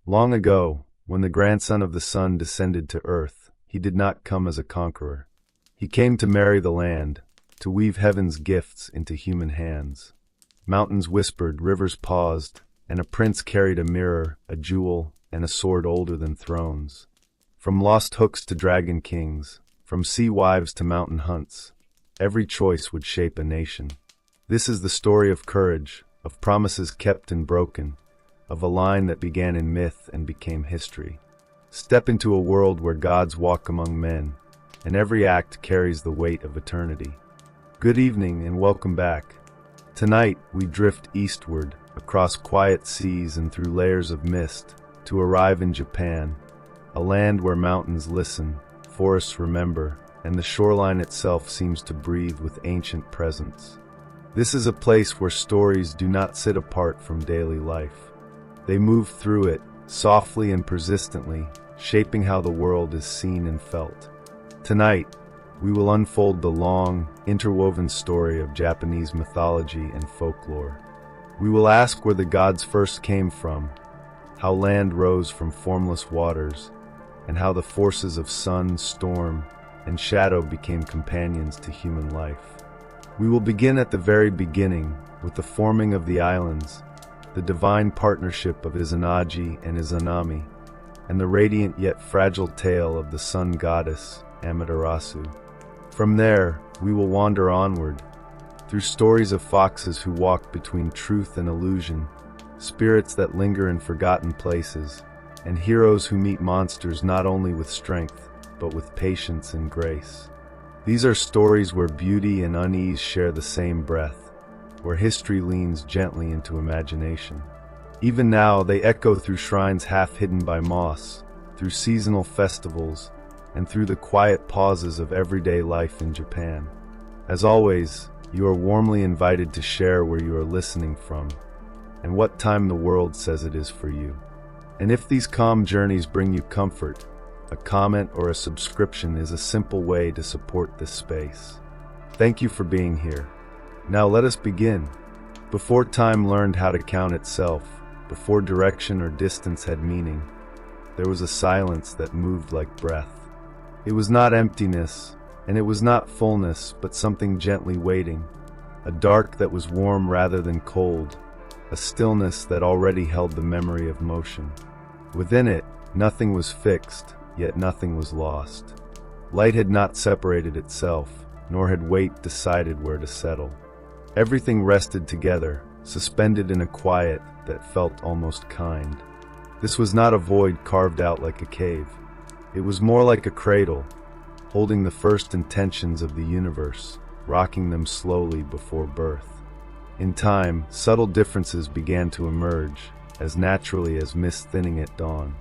Long ago, when the grandson of the sun descended to earth, he did not come as a conqueror. He came to marry the land, to weave heaven's gifts into human hands. Mountains whispered, rivers paused, and a prince carried a mirror, a jewel, and a sword older than thrones. From lost hooks to dragon kings, from sea wives to mountain hunts, every choice would shape a nation. This is the story of courage, of promises kept and broken, of a line that began in myth and became history. Step into a world where gods walk among men, and every act carries the weight of eternity. Good evening and welcome back. Tonight, we drift eastward, across quiet seas and through layers of mist, to arrive in Japan, a land where mountains listen, forests remember, and the shoreline itself seems to breathe with ancient presence. This is a place where stories do not sit apart from daily life. They move through it, softly and persistently, shaping how the world is seen and felt. Tonight, we will unfold the long, interwoven story of Japanese mythology and folklore. We will ask where the gods first came from, how land rose from formless waters, and how the forces of sun, storm, and shadow became companions to human life. We will begin at the very beginning, with the forming of the islands, the divine partnership of Izanagi and Izanami, and the radiant yet fragile tale of the sun goddess, Amaterasu. From there, we will wander onward, through stories of foxes who walk between truth and illusion, spirits that linger in forgotten places, and heroes who meet monsters not only with strength, but with patience and grace. These are stories where beauty and unease share the same breath, where history leans gently into imagination. Even now, they echo through shrines half hidden by moss, through seasonal festivals, and through the quiet pauses of everyday life in Japan. As always, you are warmly invited to share where you are listening from, and what time the world says it is for you. And if these calm journeys bring you comfort, a comment or a subscription is a simple way to support this space. Thank you for being here. Now let us begin. Before time learned how to count itself, before direction or distance had meaning, there was a silence that moved like breath. It was not emptiness, and it was not fullness, but something gently waiting, a dark that was warm rather than cold, a stillness that already held the memory of motion. Within it, nothing was fixed, yet nothing was lost. Light had not separated itself, nor had weight decided where to settle. Everything rested together, suspended in a quiet that felt almost kind. This was not a void carved out like a cave. It was more like a cradle, holding the first intentions of the universe, rocking them slowly before birth. In time, subtle differences began to emerge, as naturally as mist thinning at dawn.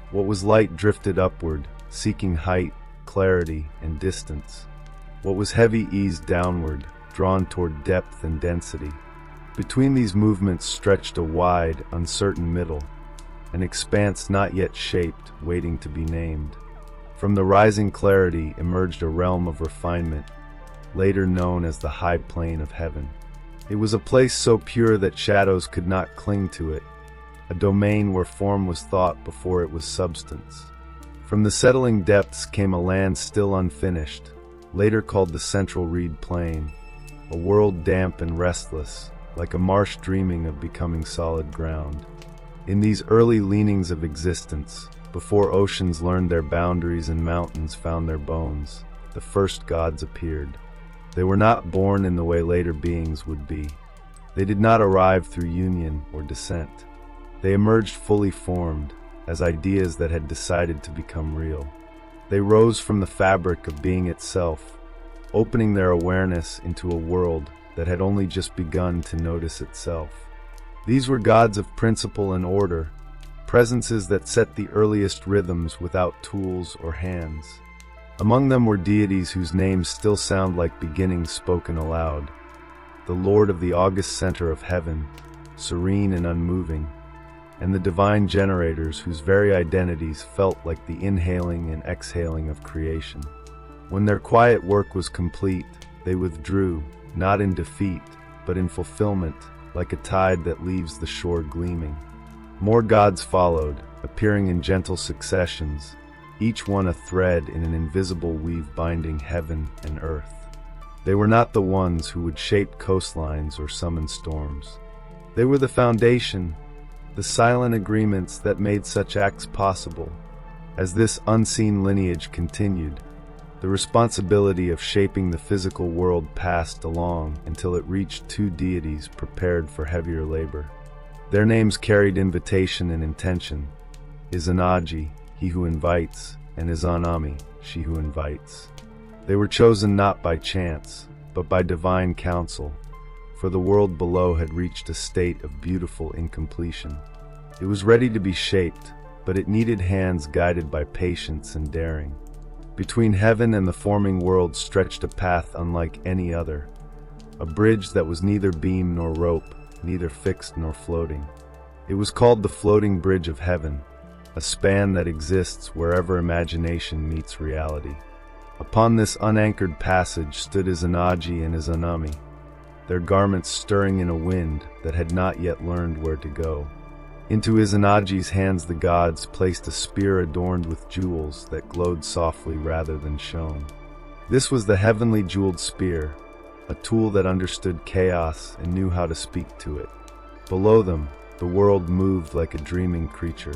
What was light drifted upward, seeking height, clarity, and distance. What was heavy eased downward, drawn toward depth and density. Between these movements stretched a wide, uncertain middle, an expanse not yet shaped, waiting to be named. From the rising clarity emerged a realm of refinement, later known as the high plane of heaven. It was a place so pure that shadows could not cling to it, a domain where form was thought before it was substance. From the settling depths came a land still unfinished, later called the Central Reed Plain, a world damp and restless, like a marsh dreaming of becoming solid ground. In these early leanings of existence, before oceans learned their boundaries and mountains found their bones, the first gods appeared. They were not born in the way later beings would be. They did not arrive through union or descent. They emerged fully formed, as ideas that had decided to become real. They rose from the fabric of being itself, opening their awareness into a world that had only just begun to notice itself. These were gods of principle and order, presences that set the earliest rhythms without tools or hands. Among them were deities whose names still sound like beginnings spoken aloud. The Lord of the august center of heaven, serene and unmoving, and the divine generators whose very identities felt like the inhaling and exhaling of creation. When their quiet work was complete, they withdrew, not in defeat, but in fulfillment, like a tide that leaves the shore gleaming. More gods followed, appearing in gentle successions, each one a thread in an invisible weave binding heaven and earth. They were not the ones who would shape coastlines or summon storms. They were the foundation, the silent agreements that made such acts possible. As this unseen lineage continued, the responsibility of shaping the physical world passed along until it reached two deities prepared for heavier labor. Their names carried invitation and intention: Izanagi, he who invites, and Izanami, she who invites. They were chosen not by chance, but by divine counsel, for the world below had reached a state of beautiful incompletion. It was ready to be shaped, but it needed hands guided by patience and daring. Between heaven and the forming world stretched a path unlike any other, a bridge that was neither beam nor rope, neither fixed nor floating. It was called the Floating Bridge of Heaven, a span that exists wherever imagination meets reality. Upon this unanchored passage stood Izanagi and Izanami, their garments stirring in a wind that had not yet learned where to go. Into Izanagi's hands the gods placed a spear adorned with jewels that glowed softly rather than shone. This was the heavenly jeweled spear, a tool that understood chaos and knew how to speak to it. Below them, the world moved like a dreaming creature.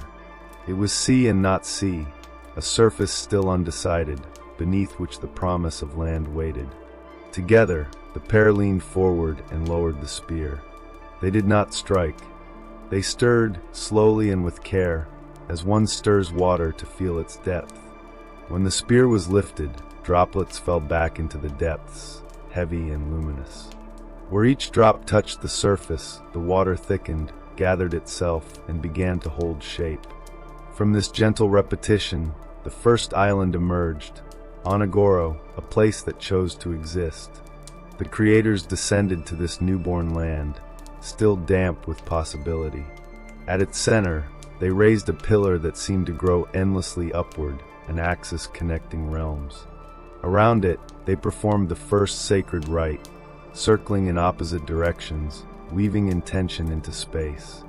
It was sea and not sea, a surface still undecided, beneath which the promise of land waited. Together, the pair leaned forward and lowered the spear. They did not strike. They stirred, slowly and with care, as one stirs water to feel its depth. When the spear was lifted, droplets fell back into the depths, heavy and luminous. Where each drop touched the surface, the water thickened, gathered itself, and began to hold shape. From this gentle repetition, the first island emerged, Onagoro, a place that chose to exist. The creators descended to this newborn land, still damp with possibility. At its center, they raised a pillar that seemed to grow endlessly upward, an axis connecting realms. Around it, they performed the first sacred rite, circling in opposite directions, weaving intention into space.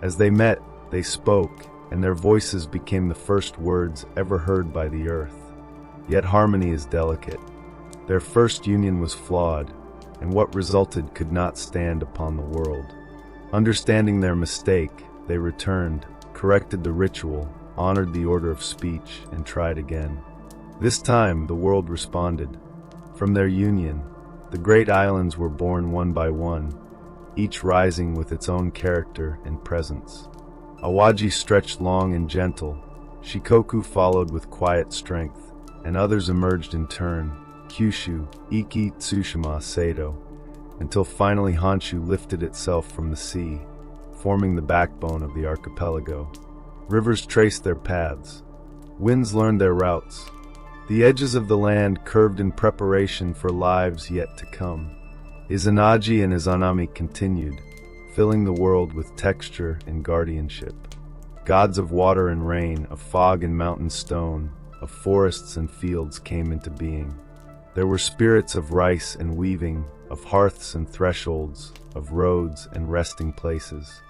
As they met, they spoke, and their voices became the first words ever heard by the earth. Yet harmony is delicate. Their first union was flawed, and what resulted could not stand upon the world. Understanding their mistake, they returned, corrected the ritual, honored the order of speech, and tried again. This time, the world responded. From their union, the great islands were born one by one, each rising with its own character and presence. Awaji stretched long and gentle, Shikoku followed with quiet strength, and others emerged in turn, Kyushu, Iki, Tsushima, Sado, until finally Honshu lifted itself from the sea, forming the backbone of the archipelago. Rivers traced their paths. Winds learned their routes. The edges of the land curved in preparation for lives yet to come. Izanagi and Izanami continued, filling the world with texture and guardianship. Gods of water and rain, of fog and mountain stone, of forests and fields came into being. There were spirits of rice and weaving, of hearths and thresholds, of roads and resting places.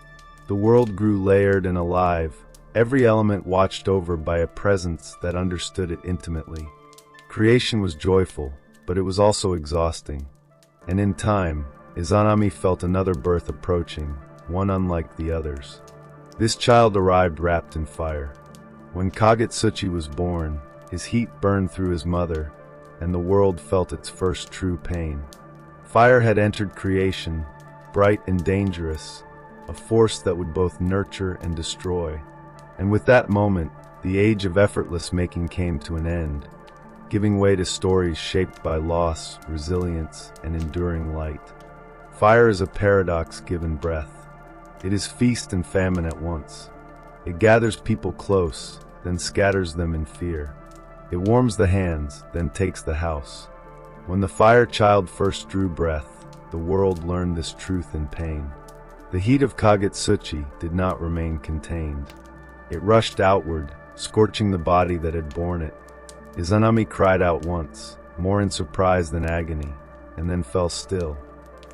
The world grew layered and alive, every element watched over by a presence that understood it intimately. Creation was joyful, but it was also exhausting. And in time, Izanami felt another birth approaching, one unlike the others. This child arrived wrapped in fire. When Kagetsuchi was born, his heat burned through his mother, and the world felt its first true pain. Fire had entered creation, bright and dangerous, a force that would both nurture and destroy. And with that moment, the age of effortless making came to an end, giving way to stories shaped by loss, resilience, and enduring light. Fire is a paradox given breath. It is feast and famine at once. It gathers people close, then scatters them in fear. It warms the hands, then takes the house. When the fire child first drew breath, the world learned this truth in pain. The heat of Kagetsuchi did not remain contained. It rushed outward, scorching the body that had borne it. Izanami cried out once, more in surprise than agony, and then fell still.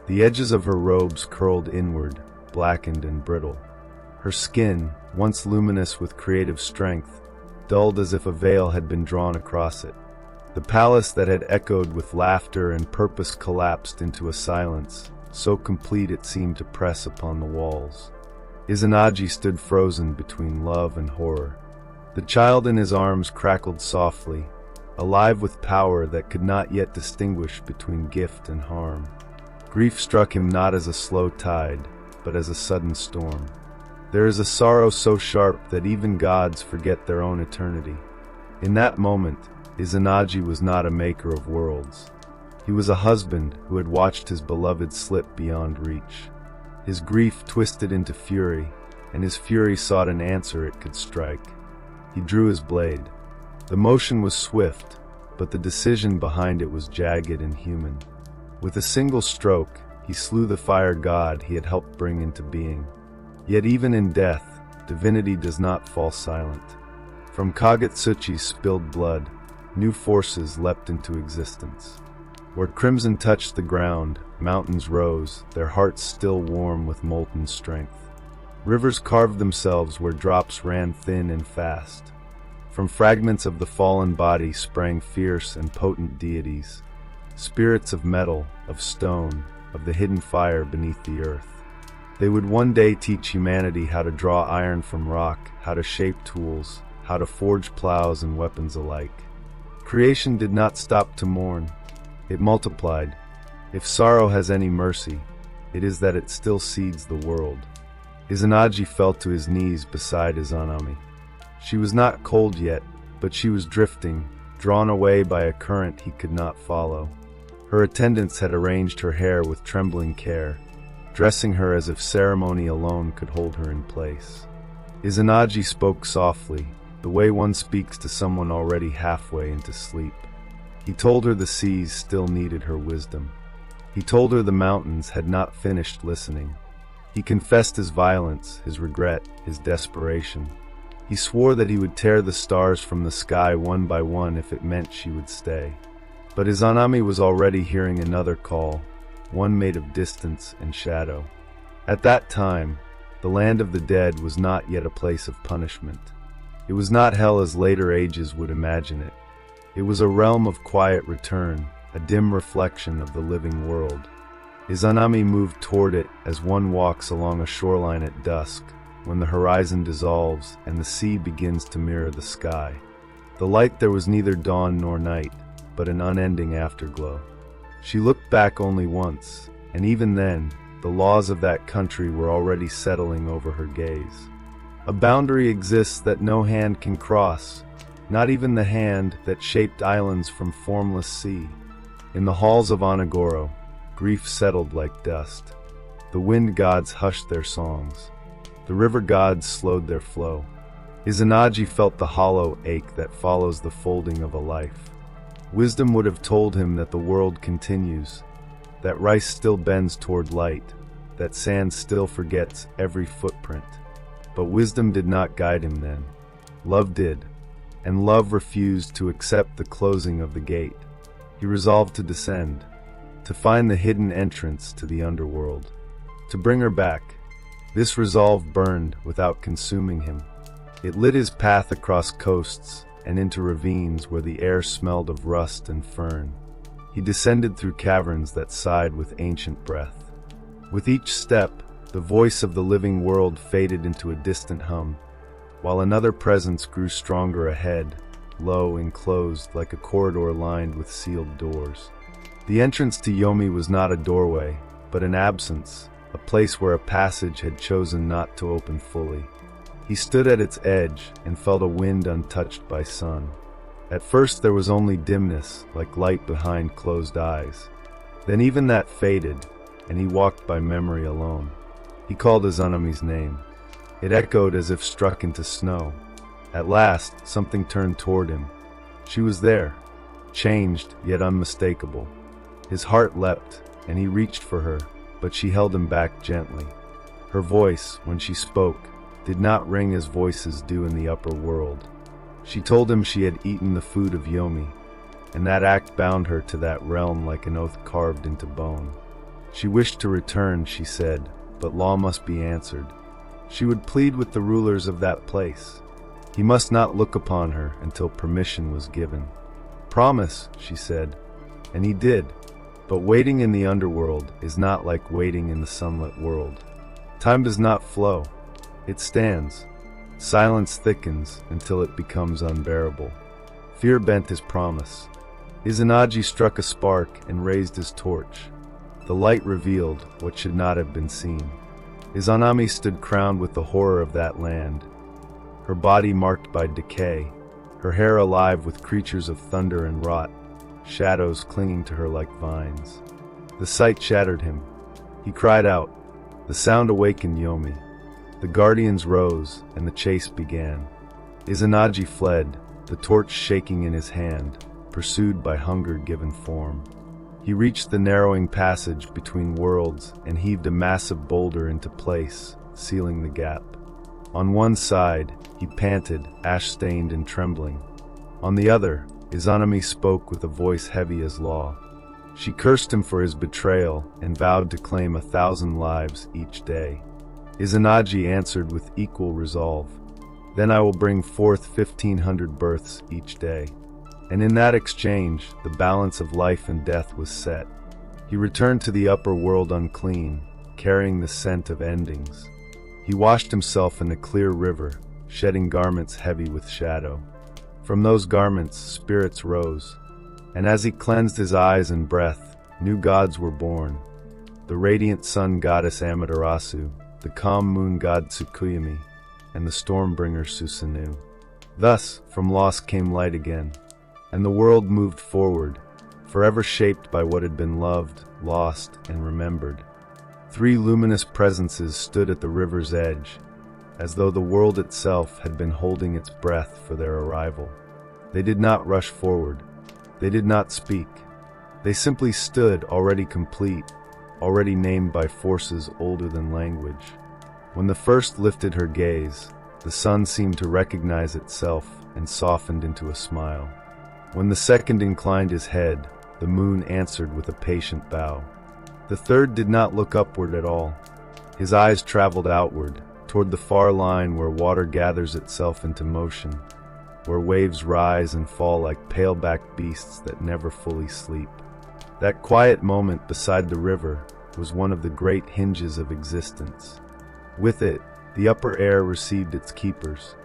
The edges of her robes curled inward, blackened and brittle. Her skin, once luminous with creative strength, dulled as if a veil had been drawn across it. The palace that had echoed with laughter and purpose collapsed into a silence, so complete it seemed to press upon the walls. Izanagi stood frozen between love and horror. The child in his arms crackled softly, alive with power that could not yet distinguish between gift and harm. Grief struck him not as a slow tide, but as a sudden storm. There is a sorrow so sharp that even gods forget their own eternity. In that moment, Izanagi was not a maker of worlds. He was a husband who had watched his beloved slip beyond reach. His grief twisted into fury, and his fury sought an answer it could strike. He drew his blade. The motion was swift, but the decision behind it was jagged and human. With a single stroke, he slew the fire god he had helped bring into being. Yet even in death, divinity does not fall silent. From Kagetsuchi's spilled blood, new forces leapt into existence. Where crimson touched the ground, mountains rose, their hearts still warm with molten strength. Rivers carved themselves where drops ran thin and fast. From fragments of the fallen body sprang fierce and potent deities, spirits of metal, of stone, of the hidden fire beneath the earth. They would one day teach humanity how to draw iron from rock, how to shape tools, how to forge plows and weapons alike. Creation did not stop to mourn. It multiplied. If sorrow has any mercy, it is that it still seeds the world. Izanagi fell to his knees beside Izanami. She was not cold yet, but she was drifting, drawn away by a current he could not follow. Her attendants had arranged her hair with trembling care, dressing her as if ceremony alone could hold her in place. Izanagi spoke softly, the way one speaks to someone already halfway into sleep. He told her the seas still needed her wisdom. He told her the mountains had not finished listening. He confessed his violence, his regret, his desperation. He swore that he would tear the stars from the sky one by one if it meant she would stay. But Izanami was already hearing another call, one made of distance and shadow. At that time, the land of the dead was not yet a place of punishment. It was not hell as later ages would imagine it. It was a realm of quiet return, a dim reflection of the living world. Izanami moved toward it as one walks along a shoreline at dusk, when the horizon dissolves and the sea begins to mirror the sky. The light there was neither dawn nor night, but an unending afterglow. She looked back only once, and even then, the laws of that country were already settling over her gaze. A boundary exists that no hand can cross, not even the hand that shaped islands from formless sea. In the halls of Onagoro, grief settled like dust. The wind gods hushed their songs. The river gods slowed their flow. Izanagi felt the hollow ache that follows the folding of a life. Wisdom would have told him that the world continues, that rice still bends toward light, that sand still forgets every footprint. But wisdom did not guide him then. Love did, and love refused to accept the closing of the gate. He resolved to descend, to find the hidden entrance to the underworld, to bring her back. This resolve burned without consuming him. It lit his path across coasts and into ravines where the air smelled of rust and fern. He descended through caverns that sighed with ancient breath. With each step, the voice of the living world faded into a distant hum, while another presence grew stronger ahead, low and closed like a corridor lined with sealed doors. The entrance to Yomi was not a doorway, but an absence, a place where a passage had chosen not to open fully. He stood at its edge and felt a wind untouched by sun. At first there was only dimness, like light behind closed eyes. Then even that faded, and he walked by memory alone. He called Izanami's name. It echoed as if struck into snow. At last, something turned toward him. She was there, changed yet unmistakable. His heart leapt, and he reached for her, but she held him back gently. Her voice, when she spoke, did not ring as voices do in the upper world. She told him she had eaten the food of Yomi, and that act bound her to that realm like an oath carved into bone. She wished to return, she said, but law must be answered. She would plead with the rulers of that place. He must not look upon her until permission was given. "Promise," she said, and he did. But waiting in the underworld is not like waiting in the sunlit world. Time does not flow. It stands. Silence thickens until it becomes unbearable. Fear bent his promise. Izanagi struck a spark and raised his torch. The light revealed what should not have been seen. Izanami stood crowned with the horror of that land, her body marked by decay, her hair alive with creatures of thunder and rot, shadows clinging to her like vines. The sight shattered him. He cried out. The sound awakened Yomi. The guardians rose, and the chase began. Izanagi fled, the torch shaking in his hand, pursued by hunger given form. He reached the narrowing passage between worlds and heaved a massive boulder into place, sealing the gap. On one side, he panted, ash-stained and trembling. On the other, Izanami spoke with a voice heavy as law. She cursed him for his betrayal and vowed to claim 1,000 lives each day. Izanagi answered with equal resolve. "Then I will bring forth 1,500 births each day." And in that exchange, the balance of life and death was set. He returned to the upper world unclean, carrying the scent of endings. He washed himself in a clear river, shedding garments heavy with shadow. From those garments, spirits rose. And as he cleansed his eyes and breath, new gods were born. The radiant sun goddess Amaterasu, the calm moon god Tsukuyami, and the stormbringer Susanoo. Thus, from loss came light again. And the world moved forward, forever shaped by what had been loved, lost, and remembered. 3 luminous presences stood at the river's edge, as though the world itself had been holding its breath for their arrival. They did not rush forward. They did not speak. They simply stood, already complete, already named by forces older than language. When the first lifted her gaze, the sun seemed to recognize itself and softened into a smile. When the second inclined his head, the moon answered with a patient bow. The third did not look upward at all. His eyes traveled outward, toward the far line where water gathers itself into motion, where waves rise and fall like pale-backed beasts that never fully sleep. That quiet moment beside the river was one of the great hinges of existence. With it, the upper air received its keepers.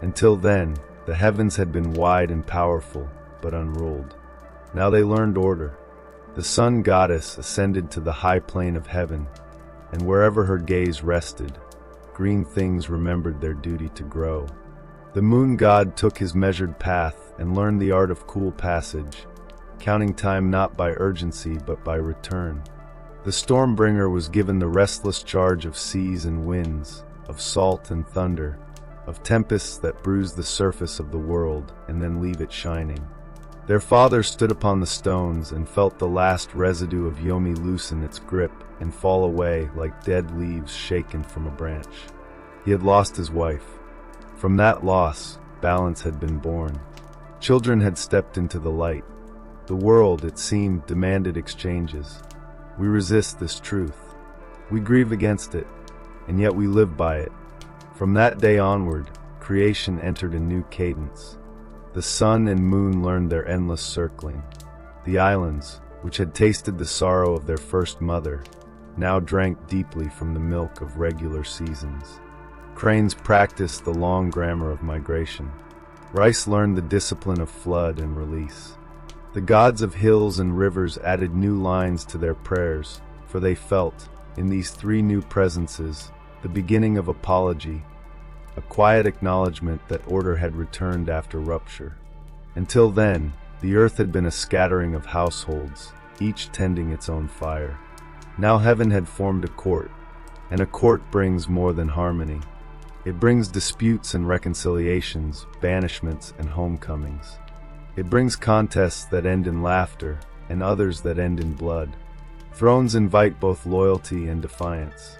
Until then, the heavens had been wide and powerful, but unruled. Now they learned order. The sun goddess ascended to the high plane of heaven, and wherever her gaze rested, green things remembered their duty to grow. The moon god took his measured path and learned the art of cool passage, counting time not by urgency but by return. The stormbringer was given the restless charge of seas and winds, of salt and thunder, of tempests that bruise the surface of the world and then leave it shining. Their father stood upon the stones and felt the last residue of Yomi loosen its grip and fall away like dead leaves shaken from a branch. He had lost his wife. From that loss, balance had been born. Children had stepped into the light. The world, it seemed, demanded exchanges. We resist this truth. We grieve against it, and yet we live by it. From that day onward, creation entered a new cadence. The sun and moon learned their endless circling. The islands, which had tasted the sorrow of their first mother, now drank deeply from the milk of regular seasons. Cranes practiced the long grammar of migration. Rice learned the discipline of flood and release. The gods of hills and rivers added new lines to their prayers, for they felt, in these 3 new presences, the beginning of apology, a quiet acknowledgement that order had returned after rupture. Until then, the earth had been a scattering of households, each tending its own fire. Now heaven had formed a court, and a court brings more than harmony. It brings disputes and reconciliations, banishments and homecomings. It brings contests that end in laughter, and others that end in blood. Thrones invite both loyalty and defiance.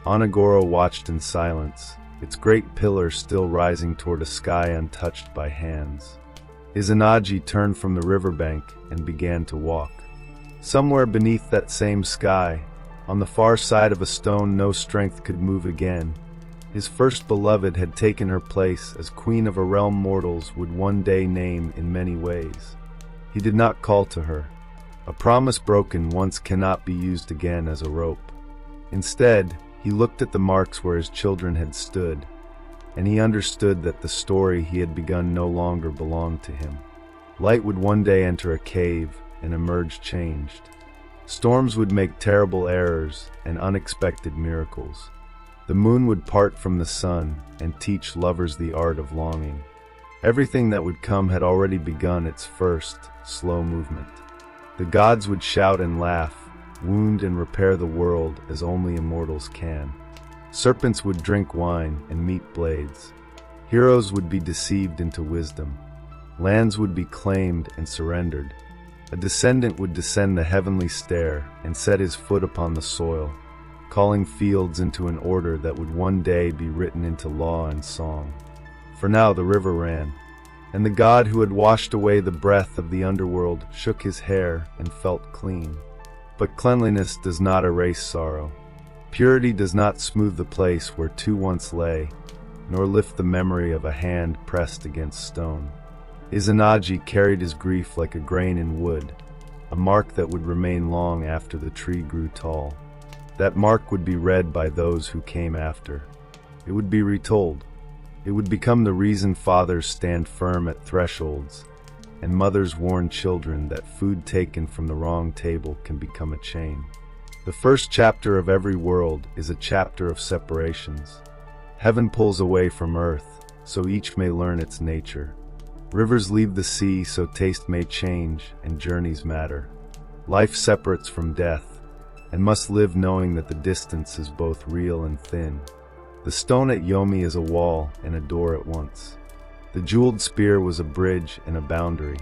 Onagoro watched in silence, its great pillar still rising toward a sky untouched by hands. Izanagi turned from the riverbank and began to walk. Somewhere beneath that same sky, on the far side of a stone no strength could move again, His first beloved had taken her place as queen of a realm mortals would one day name in many ways. He did not call to her. A promise broken once cannot be used again as a rope. Instead, he looked at the marks where his children had stood, and he understood that the story he had begun no longer belonged to him. Light would one day enter a cave and emerge changed. Storms would make terrible errors and unexpected miracles. The moon would part from the sun and teach lovers the art of longing. Everything that would come had already begun its first, slow movement. The gods would shout and laugh, wound and repair the world as only immortals can. Serpents would drink wine and meet blades. Heroes would be deceived into wisdom. Lands would be claimed and surrendered. A descendant would descend the heavenly stair and set his foot upon the soil, calling fields into an order that would one day be written into law and song. For now the river ran, and the god who had washed away the breath of the underworld shook his hair and felt clean. But cleanliness does not erase sorrow. Purity does not smooth the place where two once lay, nor lift the memory of a hand pressed against stone. Izanagi carried his grief like a grain in wood, a mark that would remain long after the tree grew tall. That mark would be read by those who came after. It would be retold. It would become the reason fathers stand firm at thresholds, and mothers warn children that food taken from the wrong table can become a chain. The first chapter of every world is a chapter of separations. Heaven pulls away from earth, so each may learn its nature. Rivers leave the sea so taste may change and journeys matter. Life separates from death, and must live knowing that the distance is both real and thin. The stone at Yomi is a wall and a door at once. The jeweled spear was a bridge and a boundary.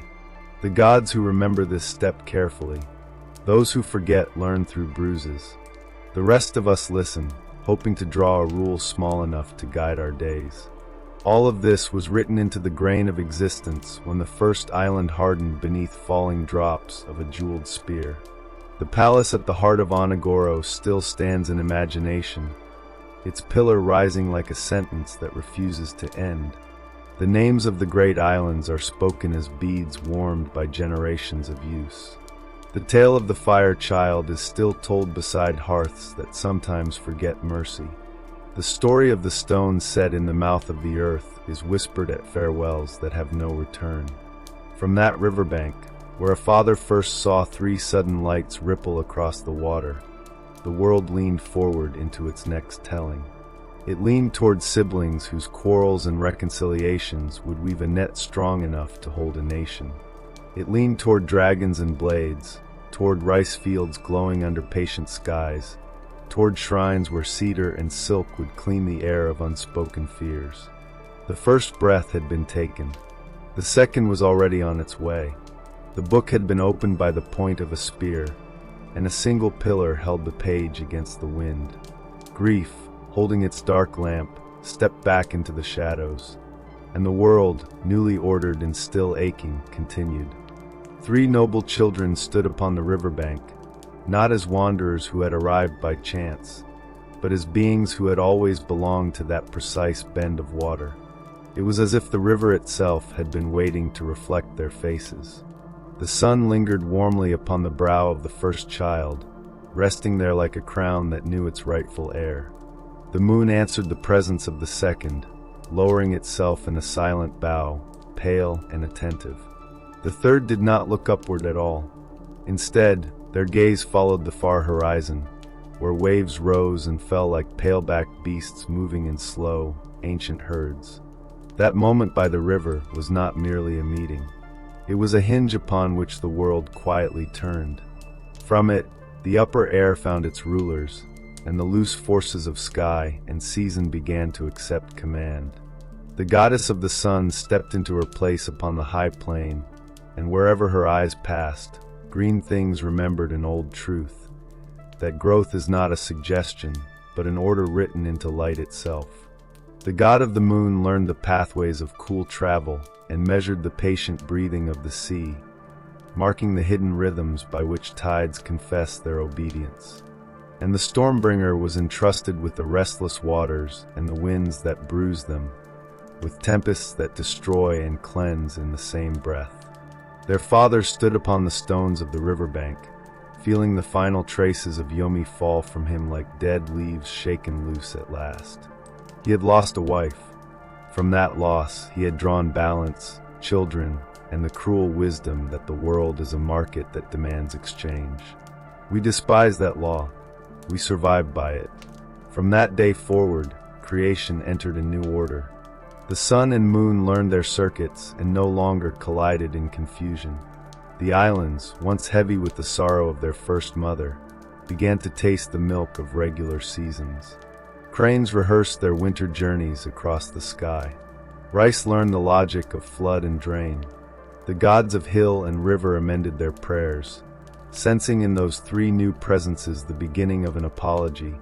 The gods who remember this step carefully. Those who forget learn through bruises. The rest of us listen, hoping to draw a rule small enough to guide our days. All of this was written into the grain of existence when the first island hardened beneath falling drops of a jeweled spear. The palace at the heart of Onagoro still stands in imagination, its pillar rising like a sentence that refuses to end. The names of the great islands are spoken as beads warmed by generations of use. The tale of the fire child is still told beside hearths that sometimes forget mercy. The story of the stone set in the mouth of the earth is whispered at farewells that have no return. From that riverbank, where a father first saw 3 sudden lights ripple across the water, the world leaned forward into its next telling. It leaned toward siblings whose quarrels and reconciliations would weave a net strong enough to hold a nation. It leaned toward dragons and blades, toward rice fields glowing under patient skies, toward shrines where cedar and silk would clean the air of unspoken fears. The first breath had been taken. The second was already on its way. The book had been opened by the point of a spear, and a single pillar held the page against the wind. Grief, holding its dark lamp, stepped back into the shadows, and the world, newly ordered and still aching, continued. 3 noble children stood upon the riverbank, not as wanderers who had arrived by chance, but as beings who had always belonged to that precise bend of water. It was as if the river itself had been waiting to reflect their faces. The sun lingered warmly upon the brow of the first child, resting there like a crown that knew its rightful heir. The moon answered the presence of the second, lowering itself in a silent bow, pale and attentive. The third did not look upward at all. Instead, their gaze followed the far horizon, where waves rose and fell like pale-backed beasts moving in slow, ancient herds. That moment by the river was not merely a meeting. It was a hinge upon which the world quietly turned. From it, the upper air found its rulers, and the loose forces of sky and season began to accept command. The goddess of the sun stepped into her place upon the high plain, and wherever her eyes passed, green things remembered an old truth, that growth is not a suggestion, but an order written into light itself. The god of the moon learned the pathways of cool travel and measured the patient breathing of the sea, marking the hidden rhythms by which tides confess their obedience. and the Stormbringer was entrusted with the restless waters and the winds that bruise them, with tempests that destroy and cleanse in the same breath. Their father stood upon the stones of the riverbank, feeling the final traces of Yomi fall from him like dead leaves shaken loose at last. He had lost a wife. From that loss, he had drawn balance, children, and the cruel wisdom that the world is a market that demands exchange. We despise that law. We survived by it. From that day forward, creation entered a new order. The sun and moon learned their circuits and no longer collided in confusion. The islands, once heavy with the sorrow of their first mother, began to taste the milk of regular seasons. Cranes rehearsed their winter journeys across the sky. Rice learned the logic of flood and drain. The gods of hill and river amended their prayers, sensing in those three new presences the beginning of an apology,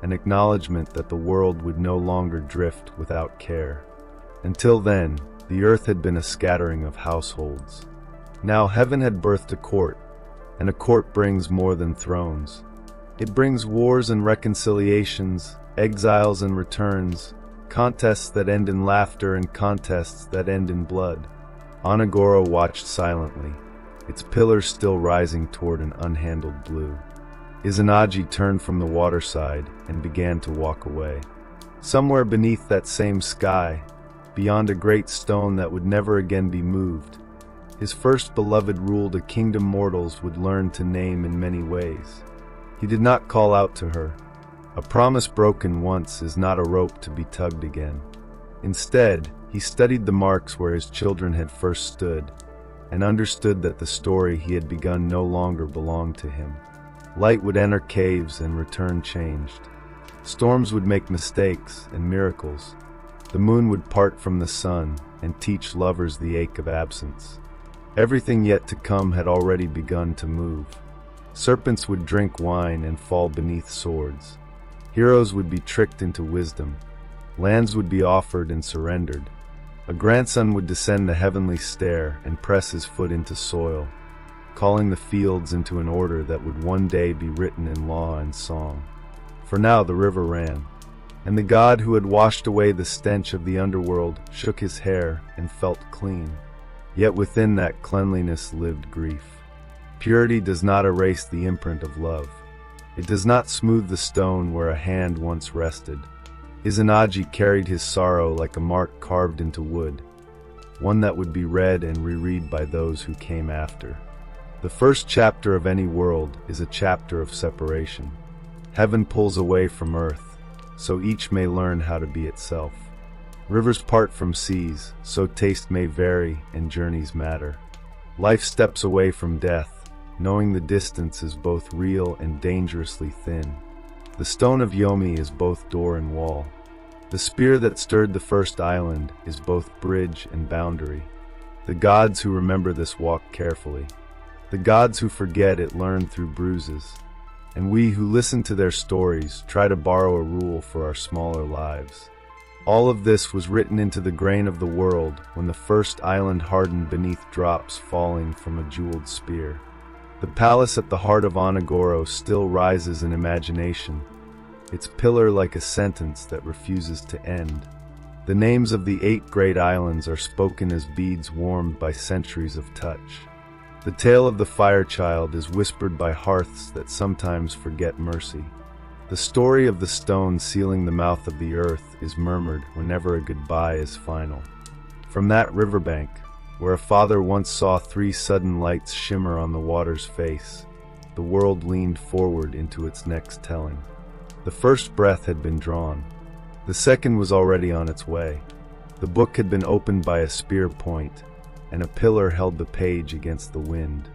an acknowledgement that the world would no longer drift without care. Until then, the earth had been a scattering of households. Now heaven had birthed a court, and a court brings more than thrones. It brings wars and reconciliations, exiles and returns, contests that end in laughter and contests that end in blood. Onagoro watched silently, its pillars still rising toward an unhandled blue. Izanagi turned from the waterside and began to walk away. Somewhere beneath that same sky, beyond a great stone that would never again be moved, his first beloved ruled a kingdom mortals would learn to name in many ways. He did not call out to her. A promise broken once is not a rope to be tugged again. Instead, he studied the marks where his children had first stood, and understood that the story he had begun no longer belonged to him. Light would enter caves and return changed. Storms would make mistakes and miracles. The moon would part from the sun and teach lovers the ache of absence. Everything yet to come had already begun to move. Serpents would drink wine and fall beneath swords. Heroes would be tricked into wisdom. Lands would be offered and surrendered. A grandson would descend the heavenly stair and press his foot into soil, calling the fields into an order that would one day be written in law and song. For now the river ran, and the god who had washed away the stench of the underworld shook his hair and felt clean. Yet within that cleanliness lived grief. Purity does not erase the imprint of love. It does not smooth the stone where a hand once rested. Izanagi carried his sorrow like a mark carved into wood, one that would be read and reread by those who came after. The first chapter of any world is a chapter of separation. Heaven pulls away from earth, so each may learn how to be itself. Rivers part from seas, so taste may vary and journeys matter. Life steps away from death, knowing the distance is both real and dangerously thin. The stone of Yomi is both door and wall. The spear that stirred the first island is both bridge and boundary. The gods who remember this walk carefully. The gods who forget it learn through bruises. And we who listen to their stories try to borrow a rule for our smaller lives. All of this was written into the grain of the world when the first island hardened beneath drops falling from a jeweled spear. The palace at the heart of Onagoro still rises in imagination, its pillar like a sentence that refuses to end. The names of the 8 great islands are spoken as beads warmed by centuries of touch. The tale of the fire child is whispered by hearths that sometimes forget mercy. The story of the stone sealing the mouth of the earth is murmured whenever a goodbye is final. From that riverbank, where a father once saw 3 sudden lights shimmer on the water's face, the world leaned forward into its next telling. The first breath had been drawn. The second was already on its way. The book had been opened by a spear point, and a pillar held the page against the wind.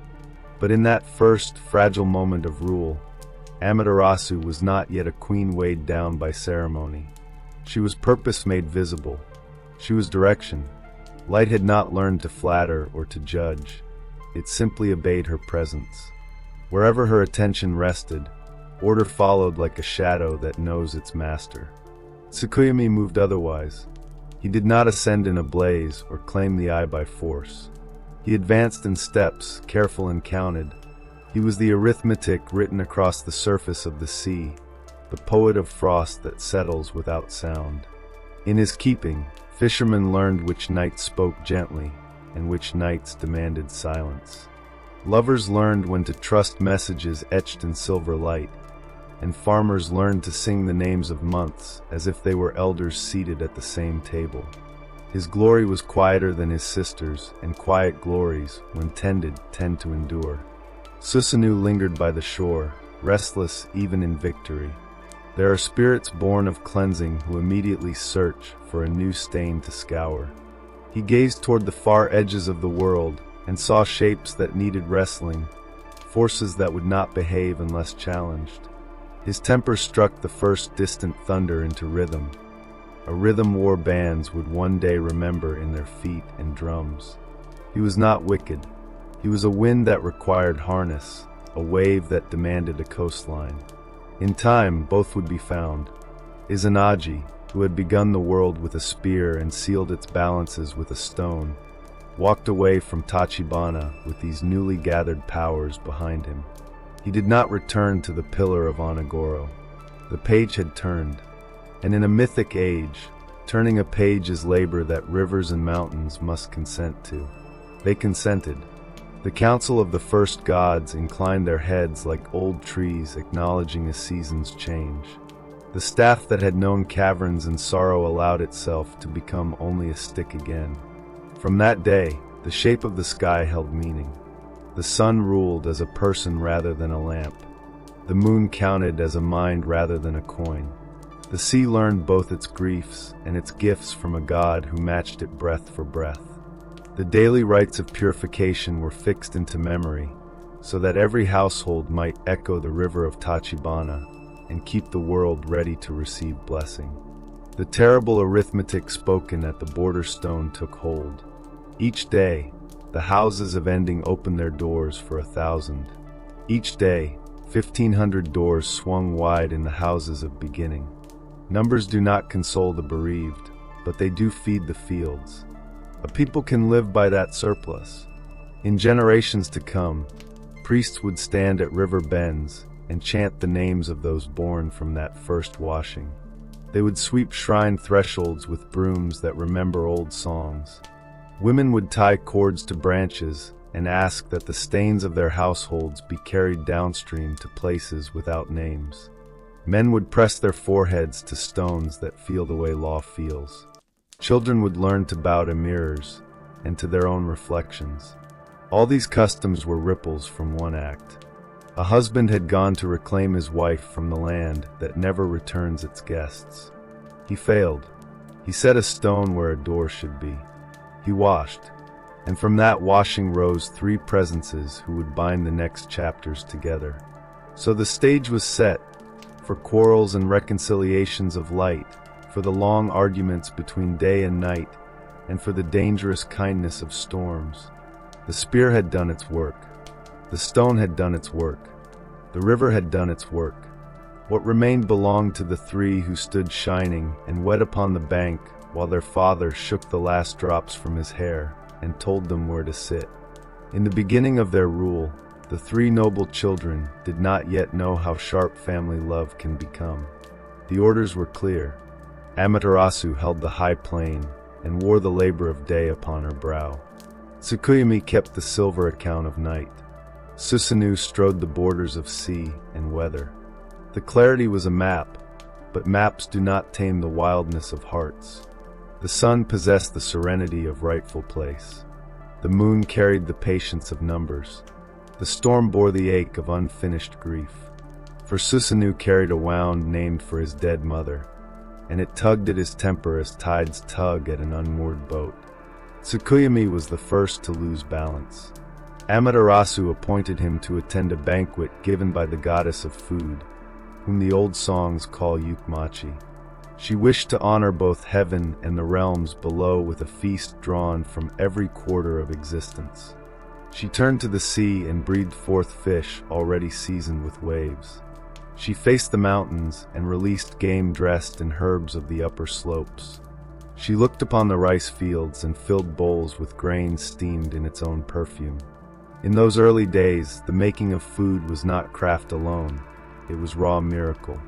But in that first, fragile moment of rule, Amaterasu was not yet a queen weighed down by ceremony. She was purpose made visible. She was direction. Light had not learned to flatter or to judge. It simply obeyed her presence. Wherever her attention rested, order followed like a shadow that knows its master. Tsukuyomi moved otherwise. He did not ascend in a blaze or claim the eye by force. He advanced in steps, careful and counted, He was the arithmetic written across the surface of the sea, the poet of frost that settles without sound. In his keeping, fishermen learned which nights spoke gently and which nights demanded silence. Lovers learned when to trust messages etched in silver light, and farmers learned to sing the names of months as if they were elders seated at the same table. His glory was quieter than his sisters, and quiet glories, when tended, tend to endure. Susanoo lingered by the shore, restless even in victory. There are spirits born of cleansing who immediately search for a new stain to scour. He gazed toward the far edges of the world and saw shapes that needed wrestling, forces that would not behave unless challenged. His temper struck the first distant thunder into rhythm, a rhythm war bands would one day remember in their feet and drums. He was not wicked. He was a wind that required harness, a wave that demanded a coastline. In time, both would be found. Izanagi, who had begun the world with a spear and sealed its balances with a stone, walked away from Tachibana with these newly gathered powers behind him. He did not return to the pillar of Onagoro. The page had turned, and in a mythic age, turning a page is labor that rivers and mountains must consent to. They consented. The council of the first gods inclined their heads like old trees acknowledging a season's change. The staff that had known caverns and sorrow allowed itself to become only a stick again. From that day, the shape of the sky held meaning. The sun ruled as a person rather than a lamp. The moon counted as a mind rather than a coin. The sea learned both its griefs and its gifts from a god who matched it breath for breath. The daily rites of purification were fixed into memory, so that every household might echo the river of Tachibana and keep the world ready to receive blessing. The terrible arithmetic spoken at the border stone took hold. Each day, the houses of ending opened their doors for 1,000. Each day, 1,500 doors swung wide in the houses of beginning. Numbers do not console the bereaved, but they do feed the fields. A people can live by that surplus. In generations to come, priests would stand at river bends and chant the names of those born from that first washing. They would sweep shrine thresholds with brooms that remember old songs. Women would tie cords to branches and ask that the stains of their households be carried downstream to places without names. Men would press their foreheads to stones that feel the way law feels. Children would learn to bow to mirrors and to their own reflections. All these customs were ripples from one act. A husband had gone to reclaim his wife from the land that never returns its guests. He failed. He set a stone where a door should be. He washed, and from that washing rose 3 presences who would bind the next chapters together. So the stage was set for quarrels and reconciliations of light, for the long arguments between day and night, and for the dangerous kindness of storms. The spear had done its work. The stone had done its work. The river had done its work. What remained belonged to the 3 who stood shining and wet upon the bank while their father shook the last drops from his hair and told them where to sit. In the beginning of their rule, the 3 noble children did not yet know how sharp family love can become. The orders were clear. Amaterasu held the high plane and wore the labor of day upon her brow. Tsukuyumi kept the silver account of night. Susanoo strode the borders of sea and weather. The clarity was a map, but maps do not tame the wildness of hearts. The sun possessed the serenity of rightful place. The moon carried the patience of numbers. The storm bore the ache of unfinished grief. For Susanoo carried a wound named for his dead mother, and it tugged at his temper as tides tug at an unmoored boat. Tsukuyumi was the first to lose balance. Amaterasu appointed him to attend a banquet given by the goddess of food, whom the old songs call Yukmachi. She wished to honor both heaven and the realms below with a feast drawn from every quarter of existence. She turned to the sea and breathed forth fish already seasoned with waves. She faced the mountains and released game dressed in herbs of the upper slopes. She looked upon the rice fields and filled bowls with grain steamed in its own perfume. In those early days, the making of food was not craft alone, it was raw miracle.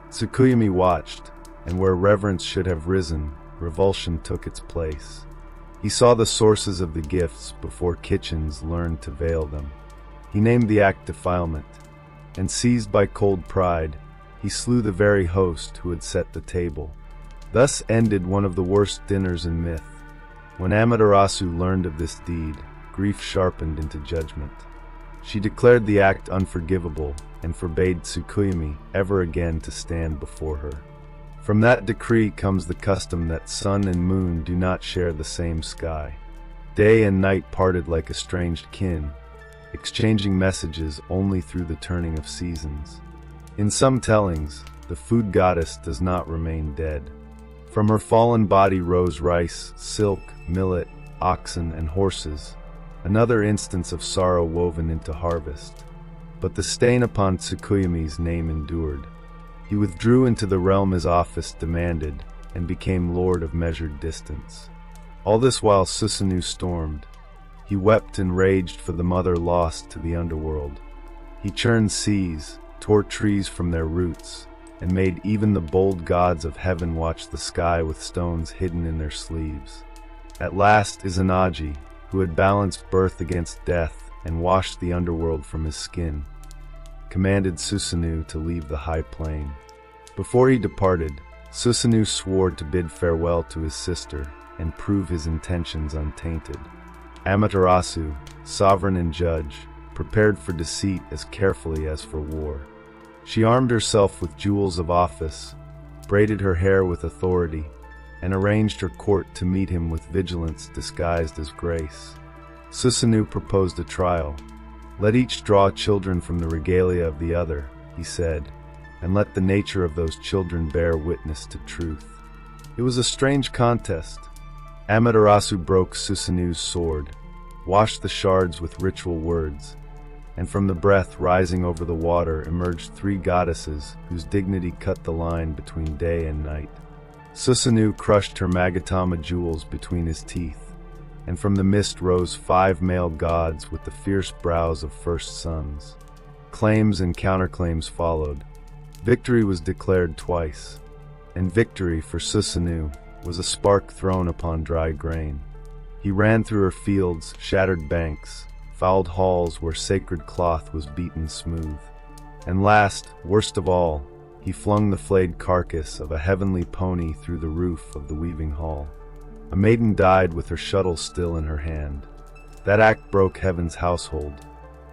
Tsukuyomi watched, and where reverence should have risen, revulsion took its place. He saw the sources of the gifts before kitchens learned to veil them. He named the act defilement, and seized by cold pride, he slew the very host who had set the table. Thus ended one of the worst dinners in myth. When Amaterasu learned of this deed, grief sharpened into judgment. She declared the act unforgivable and forbade Tsukuyomi ever again to stand before her. From that decree comes the custom that sun and moon do not share the same sky. Day and night parted like estranged kin, exchanging messages only through the turning of seasons. In some tellings, the food goddess does not remain dead. From her fallen body rose rice, silk, millet, oxen, and horses, another instance of sorrow woven into harvest. But the stain upon Tsukuyomi's name endured. He withdrew into the realm his office demanded, and became lord of measured distance. All this while Susanoo stormed. He wept and raged for the mother lost to the underworld. He churned seas, tore trees from their roots, and made even the bold gods of heaven watch the sky with stones hidden in their sleeves. At last Izanagi, who had balanced birth against death and washed the underworld from his skin, commanded Susanoo to leave the high plain. Before he departed, Susanoo swore to bid farewell to his sister and prove his intentions untainted. Amaterasu, sovereign and judge, prepared for deceit as carefully as for war. She armed herself with jewels of office, braided her hair with authority, and arranged her court to meet him with vigilance disguised as grace. Susanoo proposed a trial. "Let each draw children from the regalia of the other," he said, "and let the nature of those children bear witness to truth." It was a strange contest. Amaterasu broke Susanoo's sword, washed the shards with ritual words, and from the breath rising over the water emerged three goddesses whose dignity cut the line between day and night. Susanoo crushed her Magatama jewels between his teeth, and from the mist rose 5 male gods with the fierce brows of first sons. Claims and counterclaims followed. Victory was declared twice, and victory for Susanoo was a spark thrown upon dry grain. He ran through her fields, shattered banks, fouled halls where sacred cloth was beaten smooth. And last, worst of all, he flung the flayed carcass of a heavenly pony through the roof of the weaving hall. A maiden died with her shuttle still in her hand. That act broke heaven's household.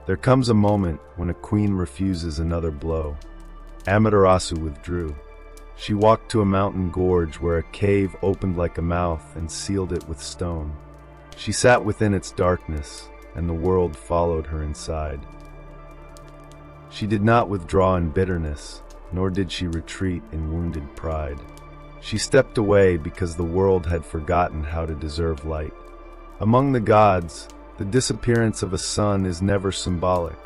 There comes a moment when a queen refuses another blow. Amaterasu withdrew. She walked to a mountain gorge where a cave opened like a mouth and sealed it with stone. She sat within its darkness, and the world followed her inside. She did not withdraw in bitterness, nor did she retreat in wounded pride. She stepped away because the world had forgotten how to deserve light. Among the gods, the disappearance of a sun is never symbolic.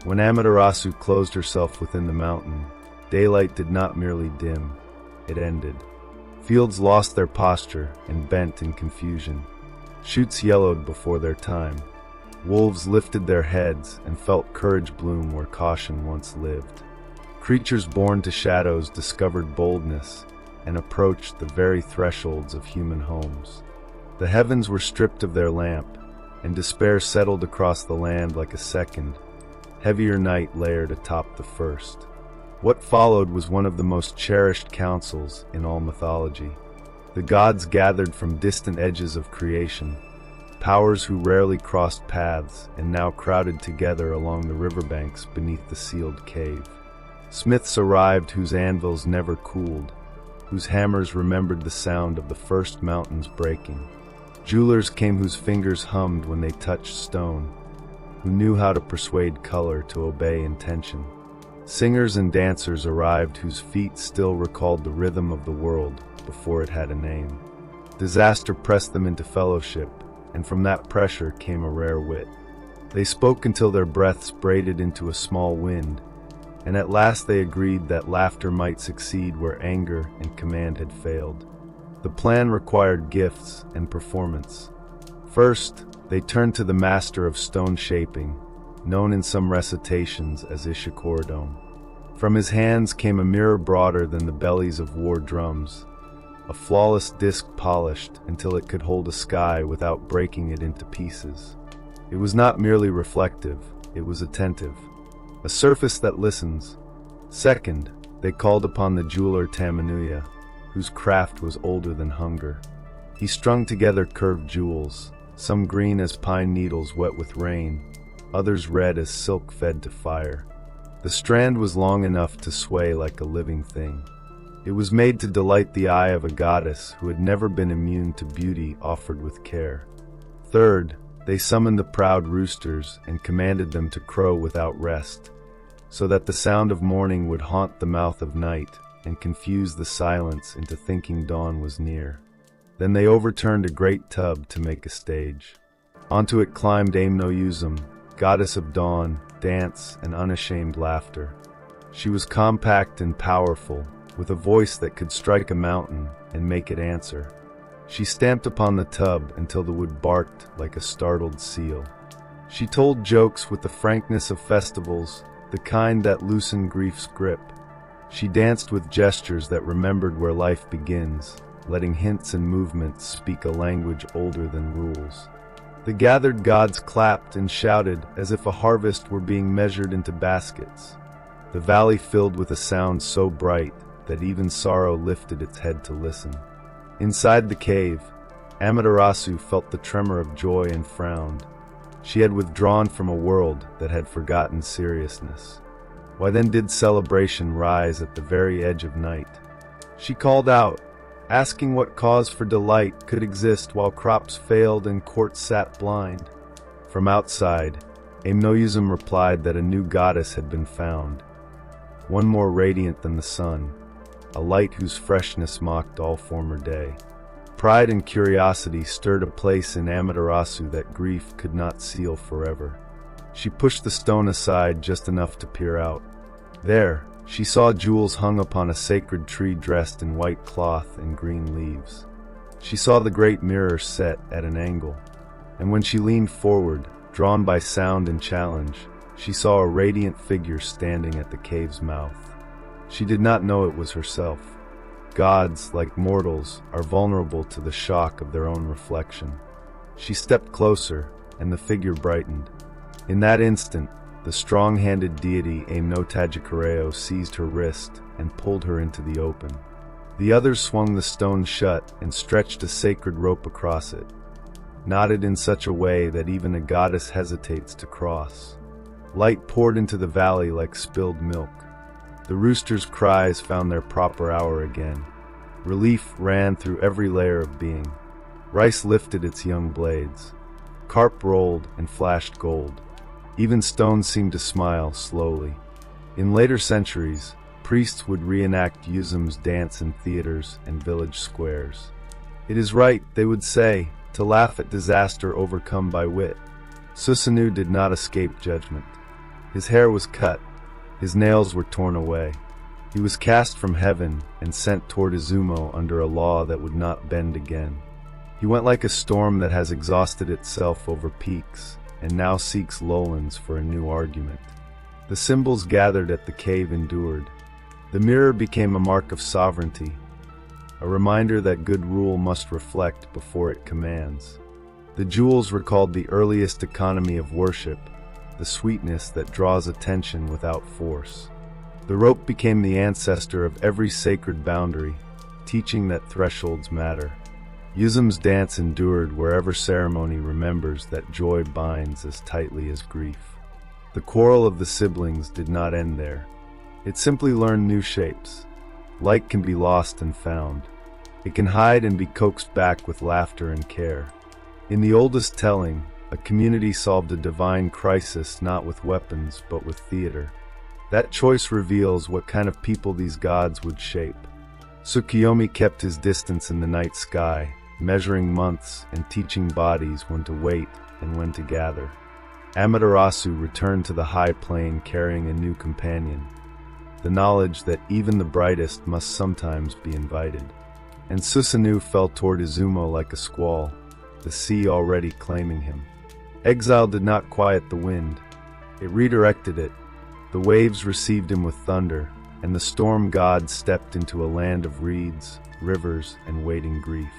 When Amaterasu closed herself within the mountain, daylight did not merely dim, it ended. Fields lost their posture and bent in confusion. Shoots yellowed before their time. Wolves lifted their heads and felt courage bloom where caution once lived. Creatures born to shadows discovered boldness and approached the very thresholds of human homes. The heavens were stripped of their lamp, and despair settled across the land like a second, heavier night layered atop the first. What followed was one of the most cherished councils in all mythology. The gods gathered from distant edges of creation, powers who rarely crossed paths and now crowded together along the riverbanks beneath the sealed cave. Smiths arrived whose anvils never cooled, whose hammers remembered the sound of the first mountains breaking. Jewelers came whose fingers hummed when they touched stone, who knew how to persuade color to obey intention. Singers and dancers arrived whose feet still recalled the rhythm of the world before it had a name. Disaster pressed them into fellowship, and from that pressure came a rare wit. They spoke until their breaths braided into a small wind, and at last they agreed that laughter might succeed where anger and command had failed. The plan required gifts and performance. First, They turned to the master of stone shaping, known in some recitations as Ishikorodome. From his hands came a mirror broader than the bellies of war drums, a flawless disc polished until it could hold a sky without breaking it into pieces. It was not merely reflective, it was attentive, a surface that listens. Second, they called upon the jeweler Tamanuya, whose craft was older than hunger. He strung together curved jewels, some green as pine needles wet with rain, others red as silk fed to fire. The strand was long enough to sway like a living thing. It was made to delight the eye of a goddess who had never been immune to beauty offered with care. Third, they summoned the proud roosters and commanded them to crow without rest, so that the sound of morning would haunt the mouth of night and confuse the silence into thinking dawn was near. Then they overturned a great tub to make a stage. Onto it climbed Aimno-Yuzum, goddess of dawn, dance, and unashamed laughter. She was compact and powerful, with a voice that could strike a mountain and make it answer. She stamped upon the tub until the wood barked like a startled seal. She told jokes with the frankness of festivals, the kind that loosen grief's grip. She danced with gestures that remembered where life begins, letting hints and movements speak a language older than rules. The gathered gods clapped and shouted as if a harvest were being measured into baskets. The valley filled with a sound so bright that even sorrow lifted its head to listen. Inside the cave, Amaterasu felt the tremor of joy and frowned. She had withdrawn from a world that had forgotten seriousness. Why then did celebration rise at the very edge of night? She called out, asking what cause for delight could exist while crops failed and courts sat blind. From outside, Aimno-Yuzum replied that a new goddess had been found, one more radiant than the sun, a light whose freshness mocked all former day. Pride and curiosity stirred a place in Amaterasu that grief could not seal forever. She pushed the stone aside just enough to peer out. There, she saw jewels hung upon a sacred tree dressed in white cloth and green leaves. She saw the great mirror set at an angle, and when she leaned forward, drawn by sound and challenge, she saw a radiant figure standing at the cave's mouth. She did not know it was herself. Gods, like mortals, are vulnerable to the shock of their own reflection. She stepped closer, and the figure brightened. In that instant, the strong-handed deity Yamato Takeru seized her wrist and pulled her into the open. The others swung the stone shut and stretched a sacred rope across it, knotted in such a way that even a goddess hesitates to cross. Light poured into the valley like spilled milk. The roosters' cries found their proper hour again. Relief ran through every layer of being. Rice lifted its young blades. Carp rolled and flashed gold. Even stones seemed to smile slowly. In later centuries, priests would reenact Yuzum's dance in theaters and village squares. It is right, they would say, to laugh at disaster overcome by wit. Susanoo did not escape judgment. His hair was cut. His nails were torn away. He was cast from heaven and sent toward Izumo under a law that would not bend again. He went like a storm that has exhausted itself over peaks and now seeks lowlands for a new argument. The symbols gathered at the cave endured. The mirror became a mark of sovereignty, a reminder that good rule must reflect before it commands. The jewels recalled the earliest economy of worship, the sweetness that draws attention without force. The rope became the ancestor of every sacred boundary, teaching that thresholds matter. Yuzum's dance endured wherever ceremony remembers that joy binds as tightly as grief. The quarrel of the siblings did not end there. It simply learned new shapes. Light can be lost and found. It can hide and be coaxed back with laughter and care. In the oldest telling, a community solved a divine crisis not with weapons but with theater. That choice reveals what kind of people these gods would shape. Tsukuyomi kept his distance in the night sky, measuring months and teaching bodies when to wait and when to gather. Amaterasu returned to the high plane carrying a new companion, the knowledge that even the brightest must sometimes be invited. And Susanoo fell toward Izumo like a squall, the sea already claiming him. Exile did not quiet the wind. It redirected it. The waves received him with thunder, and the storm god stepped into a land of reeds, rivers, and waiting grief.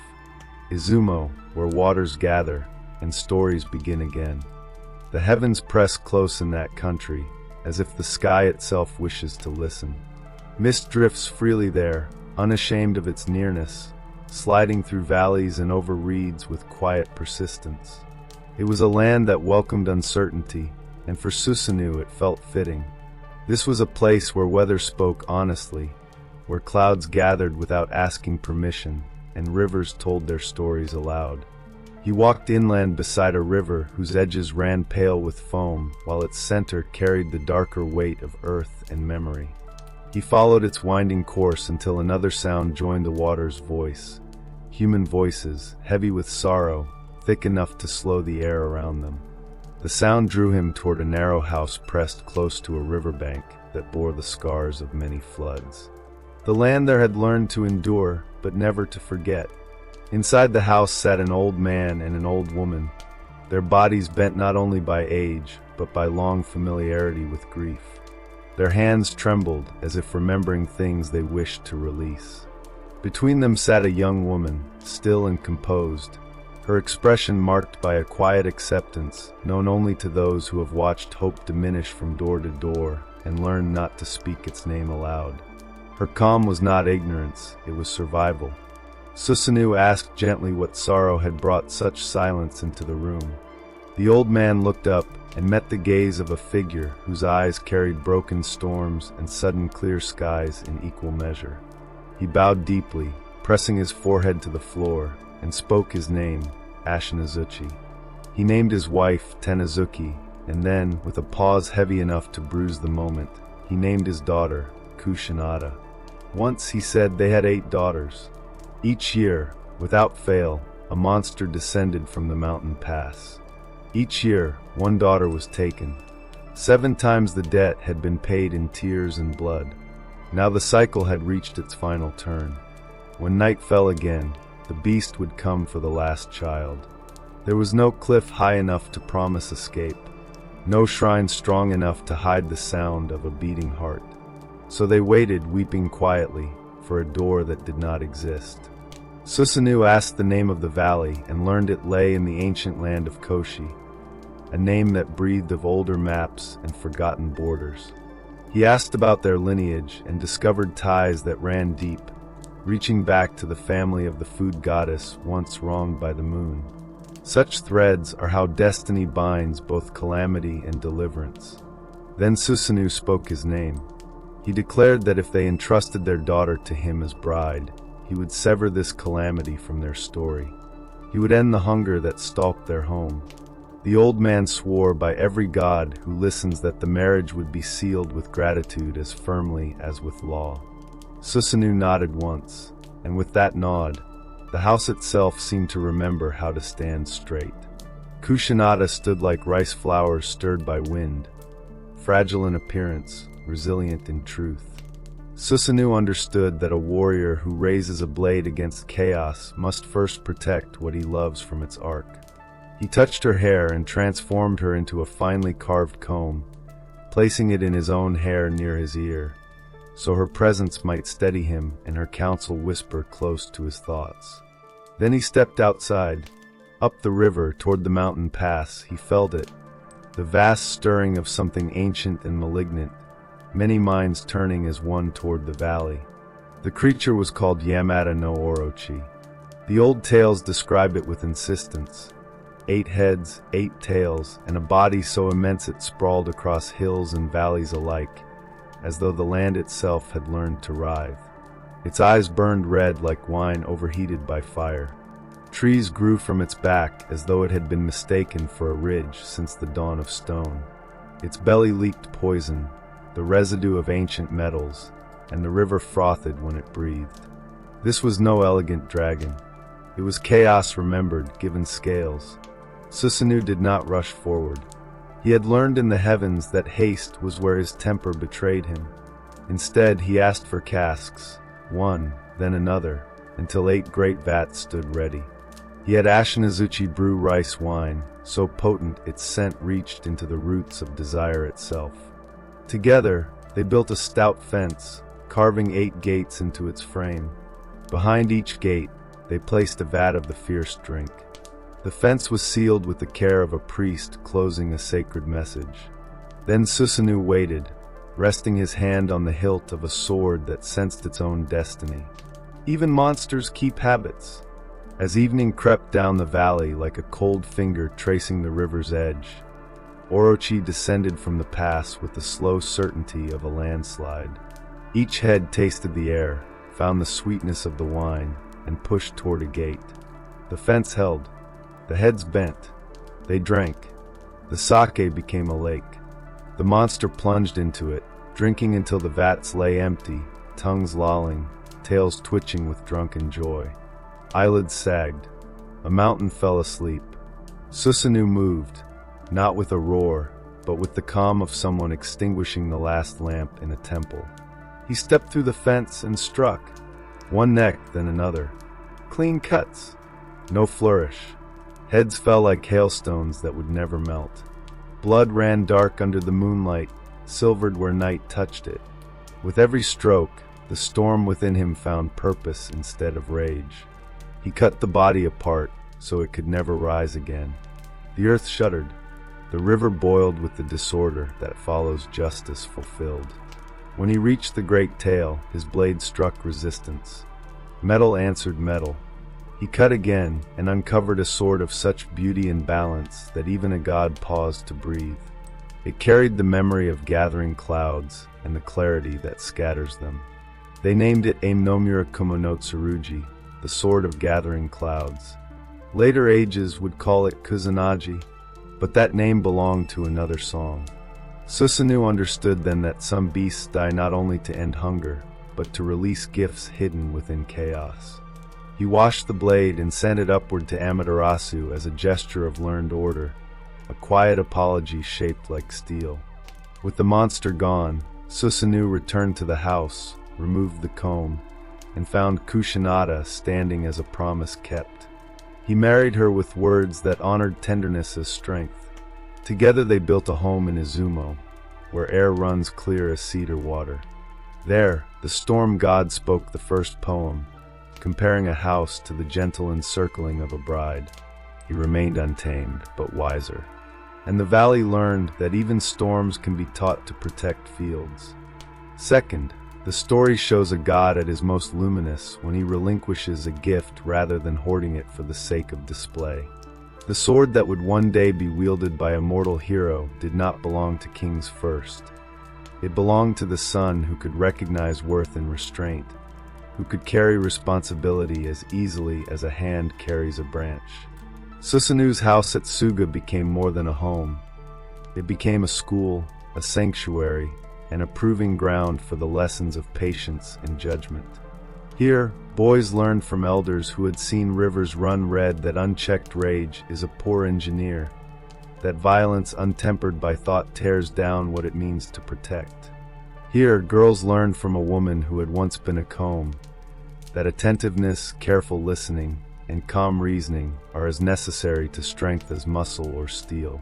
Izumo, where waters gather, and stories begin again. The heavens press close in that country, as if the sky itself wishes to listen. Mist drifts freely there, unashamed of its nearness, sliding through valleys and over reeds with quiet persistence. It was a land that welcomed uncertainty, and for Susanoo it felt fitting. This was a place where weather spoke honestly, where clouds gathered without asking permission, and rivers told their stories aloud. He walked inland beside a river whose edges ran pale with foam, while its center carried the darker weight of earth and memory. He followed its winding course until another sound joined the water's voice. Human voices, heavy with sorrow, thick enough to slow the air around them. The sound drew him toward a narrow house pressed close to a riverbank that bore the scars of many floods. The land there had learned to endure, but never to forget. Inside the house sat an old man and an old woman, their bodies bent not only by age, but by long familiarity with grief. Their hands trembled as if remembering things they wished to release. Between them sat a young woman, still and composed, her expression marked by a quiet acceptance known only to those who have watched hope diminish from door to door and learned not to speak its name aloud. Her calm was not ignorance, it was survival. Susanoo asked gently what sorrow had brought such silence into the room. The old man looked up and met the gaze of a figure whose eyes carried broken storms and sudden clear skies in equal measure. He bowed deeply, pressing his forehead to the floor, and spoke his name, Ashinazuchi. He named his wife, Tenazuki, and then, with a pause heavy enough to bruise the moment, he named his daughter, Kushinada. Once, he said, they had 8 daughters. Each year, without fail, a monster descended from the mountain pass. Each year, one daughter was taken. 7 times the debt had been paid in tears and blood. Now the cycle had reached its final turn. When night fell again, the beast would come for the last child. There was no cliff high enough to promise escape, no shrine strong enough to hide the sound of a beating heart. So they waited, weeping quietly, for a door that did not exist. Susanoo asked the name of the valley and learned it lay in the ancient land of Koshi, a name that breathed of older maps and forgotten borders. He asked about their lineage and discovered ties that ran deep, reaching back to the family of the food goddess once wronged by the moon. Such threads are how destiny binds both calamity and deliverance. Then Susanoo spoke his name. He declared that if they entrusted their daughter to him as bride, he would sever this calamity from their story. He would end the hunger that stalked their home. The old man swore by every god who listens that the marriage would be sealed with gratitude as firmly as with law. Susanoo nodded once, and with that nod, the house itself seemed to remember how to stand straight. Kushinada stood like rice flowers stirred by wind, fragile in appearance, resilient in truth. Susanoo understood that a warrior who raises a blade against chaos must first protect what he loves from its arc. He touched her hair and transformed her into a finely carved comb, placing it in his own hair near his ear, so her presence might steady him and her counsel whisper close to his thoughts. Then he stepped outside, up the river toward the mountain pass. He felt it, the vast stirring of something ancient and malignant, many minds turning as one toward the valley. The creature was called Yamato no Orochi. The old tales describe it with insistence. 8 heads, 8 tails, and a body so immense it sprawled across hills and valleys alike, as though the land itself had learned to writhe. Its eyes burned red like wine overheated by fire. Trees grew from its back as though it had been mistaken for a ridge since the dawn of stone. Its belly leaked poison, the residue of ancient metals, and the river frothed when it breathed. This was no elegant dragon. It was chaos remembered, given scales. Susanoo did not rush forward. He had learned in the heavens that haste was where his temper betrayed him. Instead, he asked for casks, one, then another, until 8 great vats stood ready. He had Ashinazuchi brew rice wine, so potent its scent reached into the roots of desire itself. Together, they built a stout fence, carving 8 gates into its frame. Behind each gate, they placed a vat of the fierce drink. The fence was sealed with the care of a priest closing a sacred message. Then Susanoo waited, resting his hand on the hilt of a sword that sensed its own destiny. Even monsters keep habits. As evening crept down the valley like a cold finger tracing the river's edge, Orochi descended from the pass with the slow certainty of a landslide. Each head tasted the air, found the sweetness of the wine, and pushed toward a gate. The fence held. The heads bent. They drank. The sake became a lake. The monster plunged into it, drinking until the vats lay empty, tongues lolling, tails twitching with drunken joy. Eyelids sagged. A mountain fell asleep. Susanoo moved, not with a roar, but with the calm of someone extinguishing the last lamp in a temple. He stepped through the fence and struck, one neck then another. Clean cuts, no flourish. Heads fell like hailstones that would never melt. Blood ran dark under the moonlight, silvered where night touched it. With every stroke, the storm within him found purpose instead of rage. He cut the body apart so it could never rise again. The earth shuddered. The river boiled with the disorder that follows justice fulfilled. When he reached the great tail, his blade struck resistance. Metal answered metal. He cut again and uncovered a sword of such beauty and balance that even a god paused to breathe. It carried the memory of gathering clouds and the clarity that scatters them. They named it Aimnomura Kumo Tsurugi, the sword of gathering clouds. Later ages would call it Kusanagi, but that name belonged to another song. Susanoo understood then that some beasts die not only to end hunger, but to release gifts hidden within chaos. He washed the blade and sent it upward to Amaterasu as a gesture of learned order, a quiet apology shaped like steel. With the monster gone, Susanoo returned to the house, removed the comb, and found Kushinada standing as a promise kept. He married her with words that honored tenderness as strength. Together they built a home in Izumo, where air runs clear as cedar water. There, the storm god spoke the first poem, comparing a house to the gentle encircling of a bride. He remained untamed, but wiser. And the valley learned that even storms can be taught to protect fields. Second, the story shows a god at his most luminous when he relinquishes a gift rather than hoarding it for the sake of display. The sword that would one day be wielded by a mortal hero did not belong to kings first. It belonged to the son who could recognize worth in restraint, who could carry responsibility as easily as a hand carries a branch. Susanoo's house at Suga became more than a home. It became a school, a sanctuary, and a proving ground for the lessons of patience and judgment. Here, boys learned from elders who had seen rivers run red that unchecked rage is a poor engineer, that violence untempered by thought tears down what it means to protect. Here, girls learned from a woman who had once been a comb, that attentiveness, careful listening, and calm reasoning are as necessary to strength as muscle or steel.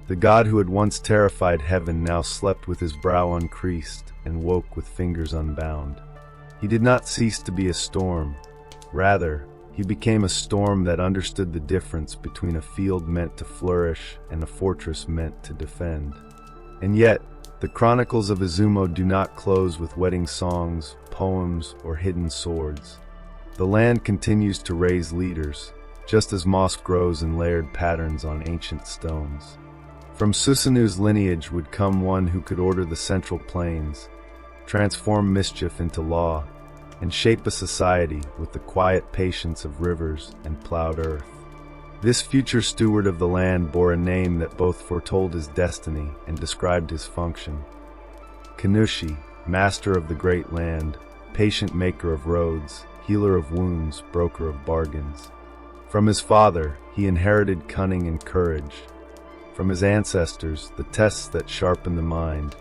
The god who had once terrified heaven now slept with his brow uncreased and woke with fingers unbound. He did not cease to be a storm. Rather, he became a storm that understood the difference between a field meant to flourish and a fortress meant to defend. And yet, the chronicles of Izumo do not close with wedding songs, poems, or hidden swords. The land continues to raise leaders, just as moss grows in layered patterns on ancient stones. From Susanoo's lineage would come one who could order the central plains, transform mischief into law, and shape a society with the quiet patience of rivers and plowed earth. This future steward of the land bore a name that both foretold his destiny and described his function. Kanushi, master of the great land, patient maker of roads, healer of wounds, broker of bargains. From his father, he inherited cunning and courage. From his ancestors, the tests that sharpen the mind.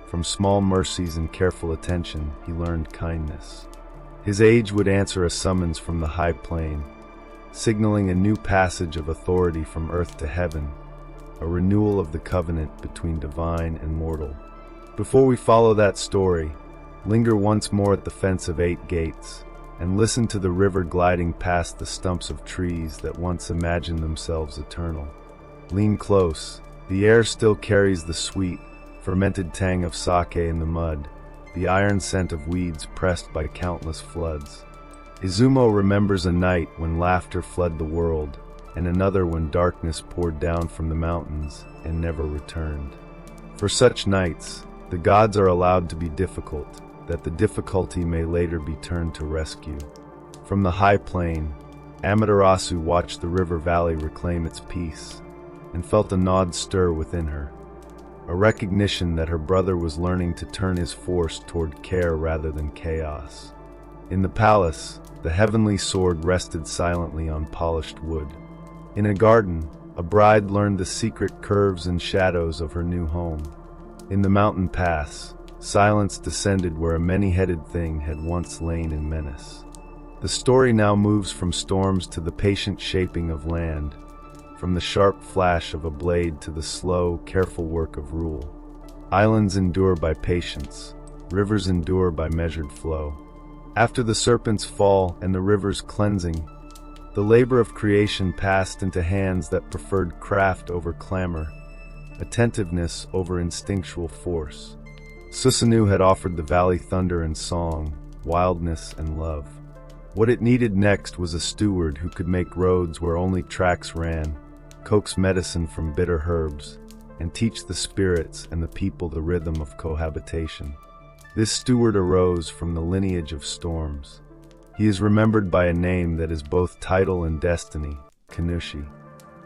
From small mercies and careful attention, he learned kindness. His age would answer a summons from the high plain. signaling a new passage of authority from earth to heaven, a renewal of the covenant between divine and mortal. Before we follow that story, linger once more at the fence of 8 gates, and listen to the river gliding past the stumps of trees that once imagined themselves eternal. Lean close. The air still carries the sweet, fermented tang of sake in the mud, the iron scent of weeds pressed by countless floods. Izumo remembers a night when laughter flooded the world, and another when darkness poured down from the mountains and never returned. For such nights, the gods are allowed to be difficult, that the difficulty may later be turned to rescue. From the high plain, Amaterasu watched the river valley reclaim its peace, and felt a gnawed stir within her, a recognition that her brother was learning to turn his force toward care rather than chaos. In the palace, the heavenly sword rested silently on polished wood. In a garden, a bride learned the secret curves and shadows of her new home. In the mountain pass, silence descended where a many-headed thing had once lain in menace. The story now moves from storms to the patient shaping of land, from the sharp flash of a blade to the slow, careful work of rule. Islands endure by patience, rivers endure by measured flow. After the serpent's fall and the river's cleansing, the labor of creation passed into hands that preferred craft over clamor, attentiveness over instinctual force. Susanoo had offered the valley thunder and song, wildness and love. What it needed next was a steward who could make roads where only tracks ran, coax medicine from bitter herbs, and teach the spirits and the people the rhythm of cohabitation. This steward arose from the lineage of storms. He is remembered by a name that is both title and destiny, Kanushi.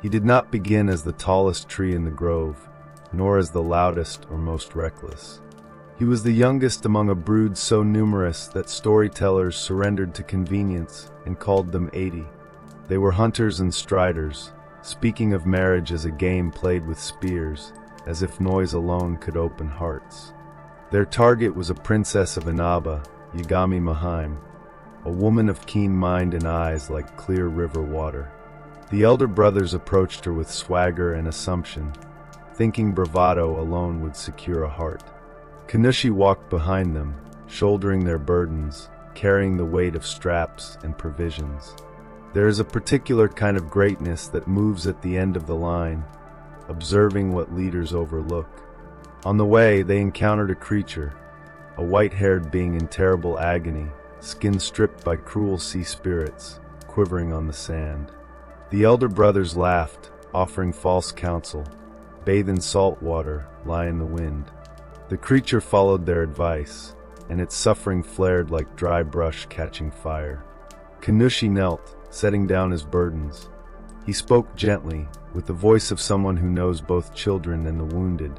He did not begin as the tallest tree in the grove, nor as the loudest or most reckless. He was the youngest among a brood so numerous that storytellers surrendered to convenience and called them 80. They were hunters and striders, speaking of marriage as a game played with spears, as if noise alone could open hearts. Their target was a princess of Inaba, Yagami Mahaim, a woman of keen mind and eyes like clear river water. The elder brothers approached her with swagger and assumption, thinking bravado alone would secure a heart. Kanushi walked behind them, shouldering their burdens, carrying the weight of straps and provisions. There is a particular kind of greatness that moves at the end of the line, observing what leaders overlook. On the way, they encountered a creature, a white-haired being in terrible agony, skin stripped by cruel sea spirits, quivering on the sand. The elder brothers laughed, offering false counsel. Bathe in salt water, lie in the wind. The creature followed their advice, and its suffering flared like dry brush catching fire. Kanushi knelt, setting down his burdens. He spoke gently, with the voice of someone who knows both children and the wounded.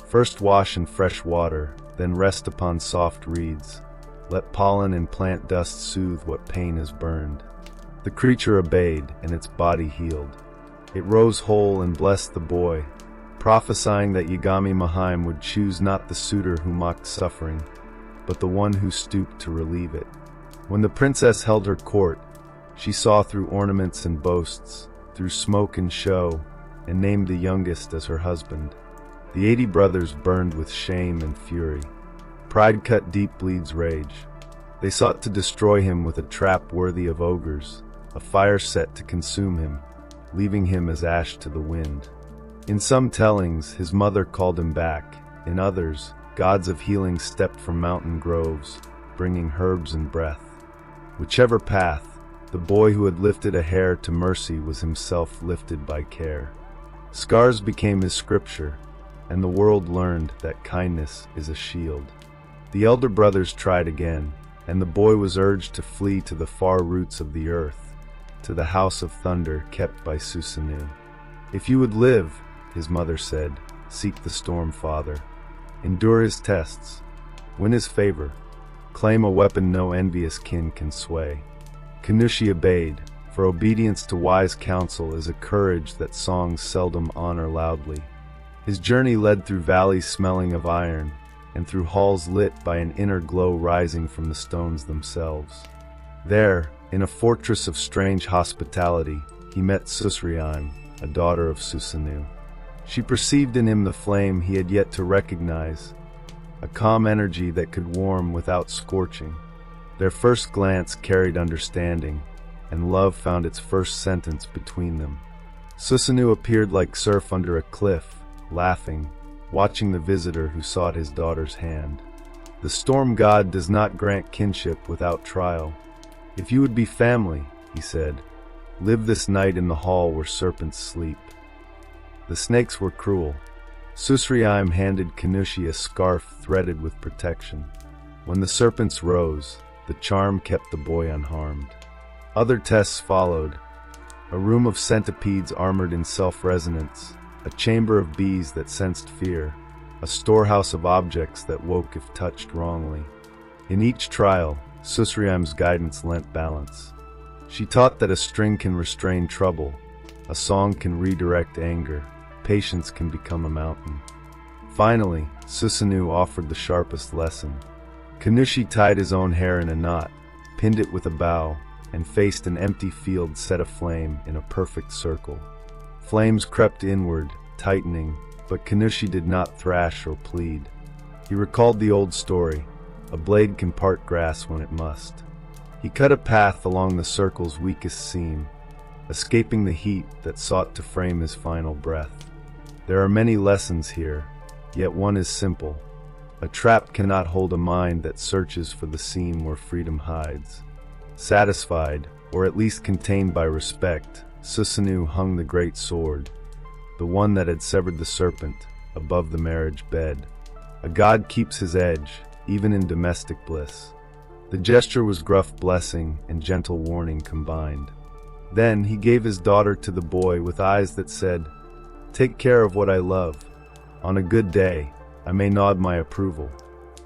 First wash in fresh water, then rest upon soft reeds. Let pollen and plant dust soothe what pain has burned. The creature obeyed, and its body healed. It rose whole and blessed the boy, prophesying that Yagami Mahaim would choose not the suitor who mocked suffering, but the one who stooped to relieve it. When the princess held her court, she saw through ornaments and boasts, through smoke and show, and named the youngest as her husband. The 80 brothers burned with shame and fury. Pride cut deep bleeds rage. They sought to destroy him with a trap worthy of ogres, a fire set to consume him, leaving him as ash to the wind. In some tellings, his mother called him back. In others, gods of healing stepped from mountain groves, bringing herbs and breath. Whichever path, the boy who had lifted a hair to mercy was himself lifted by care. Scars became his scripture, and the world learned that kindness is a shield. The elder brothers tried again, and the boy was urged to flee to the far roots of the earth, to the house of thunder kept by Susanoo. If you would live, his mother said, seek the storm father. Endure his tests. Win his favor. Claim a weapon no envious kin can sway. Kanushi obeyed, for obedience to wise counsel is a courage that songs seldom honor loudly. His journey led through valleys smelling of iron, and through halls lit by an inner glow rising from the stones themselves. There, In a fortress of strange hospitality, he met Susriam, a daughter of Susanoo. She perceived in him the flame he had yet to recognize, a calm energy that could warm without scorching. Their first glance carried understanding, and love found its first sentence between them. Susanoo appeared like surf under a cliff, laughing, watching the visitor who sought his daughter's hand. The storm god does not grant kinship without trial. If you would be family, he said, live this night in the hall where serpents sleep. The snakes were cruel. Susriam handed Kanushi a scarf threaded with protection. When the serpents rose, the charm kept the boy unharmed. Other tests followed. A room of centipedes armored in self-resonance, a chamber of bees that sensed fear, a storehouse of objects that woke if touched wrongly. In each trial, Susriam's guidance lent balance. She taught that a string can restrain trouble, a song can redirect anger, patience can become a mountain. Finally, Susanoo offered the sharpest lesson. Kanushi tied his own hair in a knot, pinned it with a bow, and faced an empty field set aflame in a perfect circle. Flames crept inward, tightening, but Kanushi did not thrash or plead. He recalled the old story, a blade can part grass when it must. He cut a path along the circle's weakest seam, escaping the heat that sought to frame his final breath. There are many lessons here, yet one is simple. A trap cannot hold a mind that searches for the seam where freedom hides. Satisfied, or at least contained by respect, Susanoo hung the great sword, the one that had severed the serpent, above the marriage bed. A god keeps his edge, even in domestic bliss. The gesture was gruff blessing and gentle warning combined. Then he gave his daughter to the boy with eyes that said, "Take care of what I love. On a good day, I may nod my approval."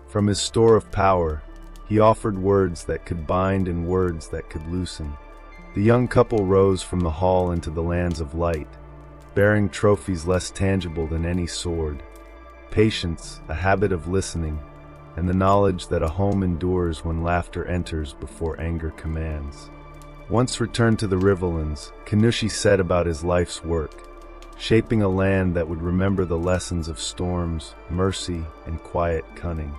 From his store of power, he offered words that could bind and words that could loosen. The young couple rose from the hall into the lands of light, bearing trophies less tangible than any sword. Patience, a habit of listening, and the knowledge that a home endures when laughter enters before anger commands. Once returned to the Riverlands, Kanushi set about his life's work, shaping a land that would remember the lessons of storms, mercy, and quiet cunning.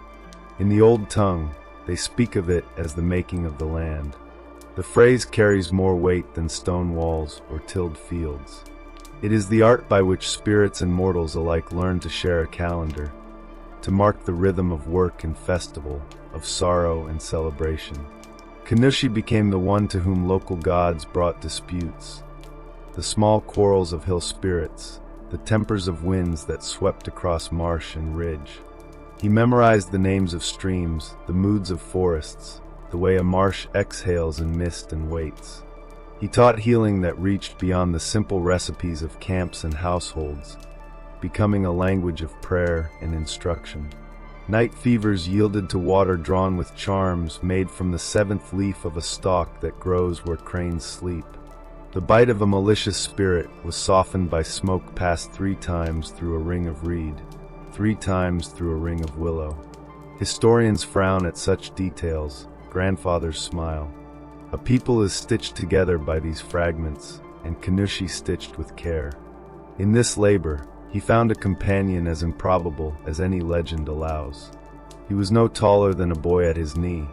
In the old tongue, they speak of it as the making of the land. The phrase carries more weight than stone walls or tilled fields. It is the art by which spirits and mortals alike learn to share a calendar, to mark the rhythm of work and festival, of sorrow and celebration. Kanushi became the one to whom local gods brought disputes, the small quarrels of hill spirits, the tempers of winds that swept across marsh and ridge. He memorized the names of streams, the moods of forests, the way a marsh exhales in mist and waits. He taught healing that reached beyond the simple recipes of camps and households, becoming a language of prayer and instruction. Night fevers yielded to water drawn with charms made from the seventh leaf of a stalk that grows where cranes sleep. The bite of a malicious spirit was softened by smoke passed 3 times through a ring of reed, 3 times through a ring of willow. Historians frown at such details, grandfathers smile. A people is stitched together by these fragments, and Kanushi stitched with care. In this labor, he found a companion as improbable as any legend allows. He was no taller than a boy at his knee,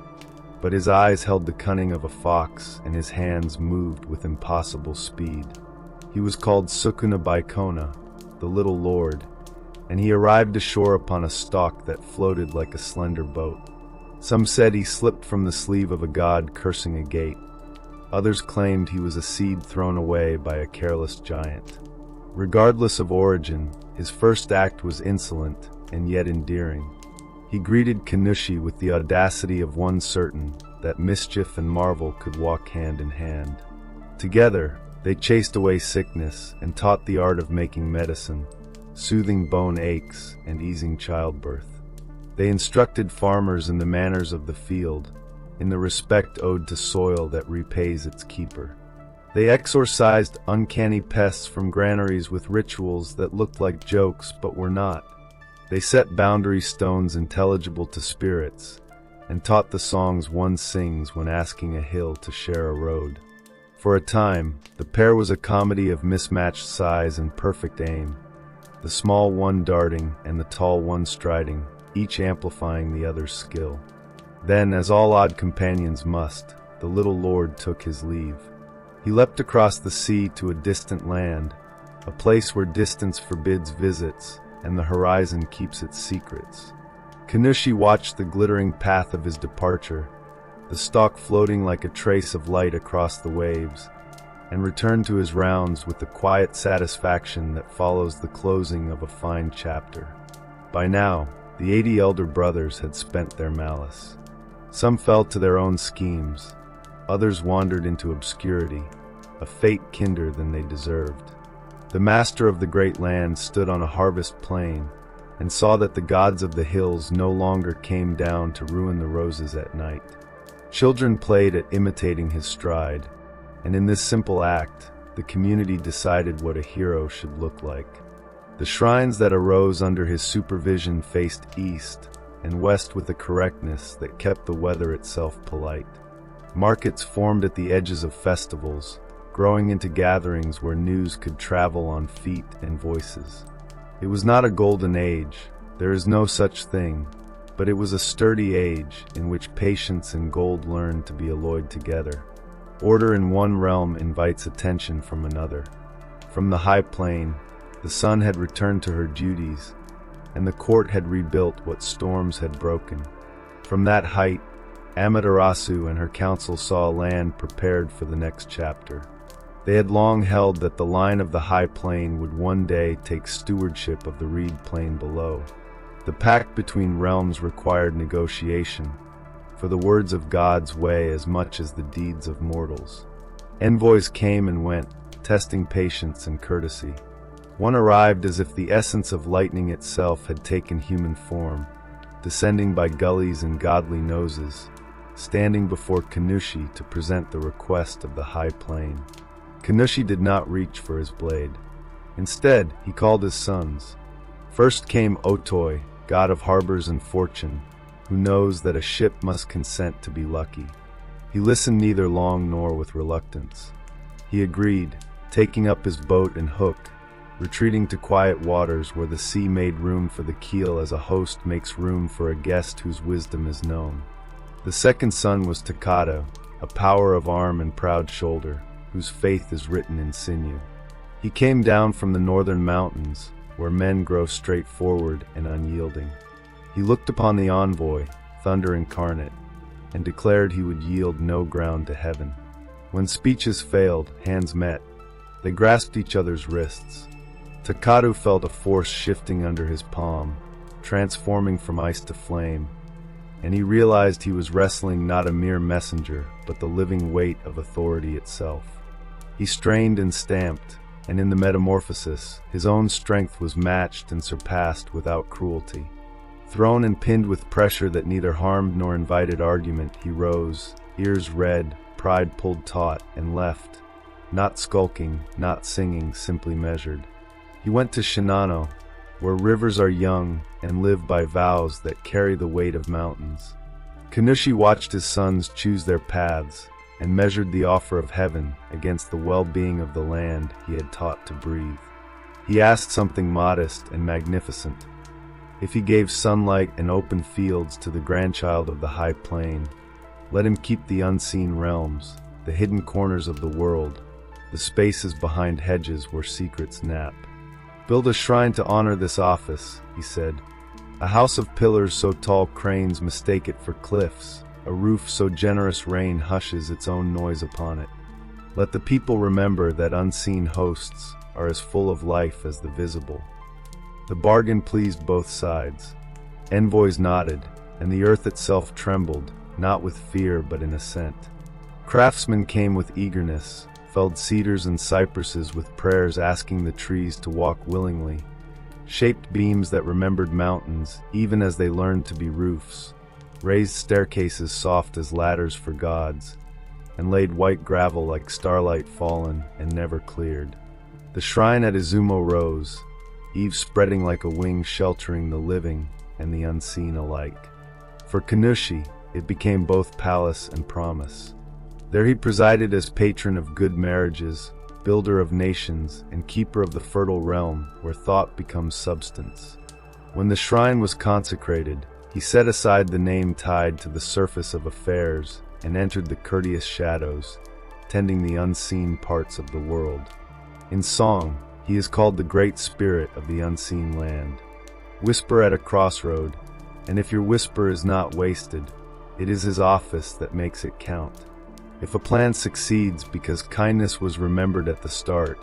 but his eyes held the cunning of a fox and his hands moved with impossible speed. He was called Sukuna Baikona, the Little Lord, and he arrived ashore upon a stalk that floated like a slender boat. Some said he slipped from the sleeve of a god cursing a gate. Others claimed he was a seed thrown away by a careless giant. Regardless of origin, his first act was insolent and yet endearing. He greeted Kanushi with the audacity of one certain that mischief and marvel could walk hand in hand. Together, they chased away sickness and taught the art of making medicine, soothing bone aches and easing childbirth. They instructed farmers in the manners of the field, in the respect owed to soil that repays its keeper. They exorcised uncanny pests from granaries with rituals that looked like jokes but were not. They set boundary stones intelligible to spirits, and taught the songs one sings when asking a hill to share a road. For a time, the pair was a comedy of mismatched size and perfect aim, the small one darting and the tall one striding, each amplifying the other's skill. Then, as all odd companions must, the little lord took his leave. He leapt across the sea to a distant land, a place where distance forbids visits and the horizon keeps its secrets. Kanushi watched the glittering path of his departure, the stalk floating like a trace of light across the waves, and returned to his rounds with the quiet satisfaction that follows the closing of a fine chapter. By now, the 80 elder brothers had spent their malice. Some fell to their own schemes, others wandered into obscurity, a fate kinder than they deserved. The master of the great land stood on a harvest plain and saw that the gods of the hills no longer came down to ruin the roses at night. Children played at imitating his stride, and in this simple act, the community decided what a hero should look like. The shrines that arose under his supervision faced east and west with a correctness that kept the weather itself polite. Markets formed at the edges of festivals, growing into gatherings where news could travel on feet and voices. It was not a golden age, there is no such thing, but it was a sturdy age in which patience and gold learned to be alloyed together. Order in one realm invites attention from another. From the high plain, the sun had returned to her duties, and the court had rebuilt what storms had broken. From that height, Amaterasu and her council saw a land prepared for the next chapter. They had long held that the line of the high plain would one day take stewardship of the reed plain below. The pact between realms required negotiation, for the words of gods weigh as much as the deeds of mortals. Envoys came and went, testing patience and courtesy. One arrived as if the essence of lightning itself had taken human form, descending by gullies and godly noses, standing before Kanushi to present the request of the high plain. Kanushi did not reach for his blade. Instead, he called his sons. First came Otoi, god of harbors and fortune, who knows that a ship must consent to be lucky. He listened neither long nor with reluctance. He agreed, taking up his boat and hook, retreating to quiet waters where the sea made room for the keel as a host makes room for a guest whose wisdom is known. The second son was Takado, a power of arm and proud shoulder, whose faith is written in sinew. He came down from the northern mountains, where men grow straightforward and unyielding. He looked upon the envoy, thunder incarnate, and declared he would yield no ground to heaven. When speeches failed, hands met. They grasped each other's wrists. Takadu felt a force shifting under his palm, transforming from ice to flame, and he realized he was wrestling not a mere messenger, but the living weight of authority itself. He strained and stamped, and in the metamorphosis, his own strength was matched and surpassed without cruelty. Thrown and pinned with pressure that neither harmed nor invited argument, he rose, ears red, pride pulled taut, and left, not skulking, not singing, simply measured. He went to Shinano, where rivers are young and live by vows that carry the weight of mountains. Kanushi watched his sons choose their paths and measured the offer of heaven against the well-being of the land he had taught to breathe. He asked something modest and magnificent. If he gave sunlight and open fields to the grandchild of the high plain, let him keep the unseen realms, the hidden corners of the world, the spaces behind hedges where secrets nap. Build a shrine to honor this office, he said. A house of pillars so tall cranes mistake it for cliffs, a roof so generous rain hushes its own noise upon it. Let the people remember that unseen hosts are as full of life as the visible. The bargain pleased both sides. Envoys nodded, and the earth itself trembled, not with fear but in assent. Craftsmen came with eagerness, felled cedars and cypresses with prayers asking the trees to walk willingly, shaped beams that remembered mountains even as they learned to be roofs, raised staircases soft as ladders for gods, and laid white gravel like starlight fallen and never cleared. The shrine at Izumo rose, eaves spreading like a wing sheltering the living and the unseen alike. For Kanushi, it became both palace and promise. There he presided as patron of good marriages, builder of nations, and keeper of the fertile realm where thought becomes substance. When the shrine was consecrated, he set aside the name tied to the surface of affairs and entered the courteous shadows, tending the unseen parts of the world. In song, he is called the Great Spirit of the unseen land. Whisper at a crossroad, and if your whisper is not wasted, it is his office that makes it count. If a plan succeeds because kindness was remembered at the start,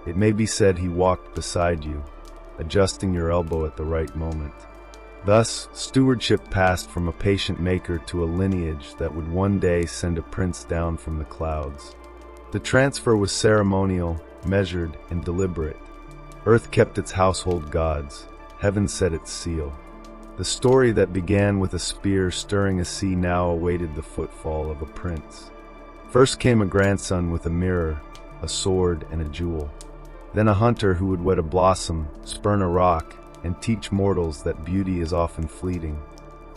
it may be said he walked beside you, adjusting your elbow at the right moment. Thus, stewardship passed from a patient maker to a lineage that would one day send a prince down from the clouds. The transfer was ceremonial, measured, and deliberate. Earth kept its household gods, heaven set its seal. The story that began with a spear stirring a sea now awaited the footfall of a prince. First came a grandson with a mirror, a sword, and a jewel. Then a hunter who would wed a blossom, spurn a rock, and teach mortals that beauty is often fleeting.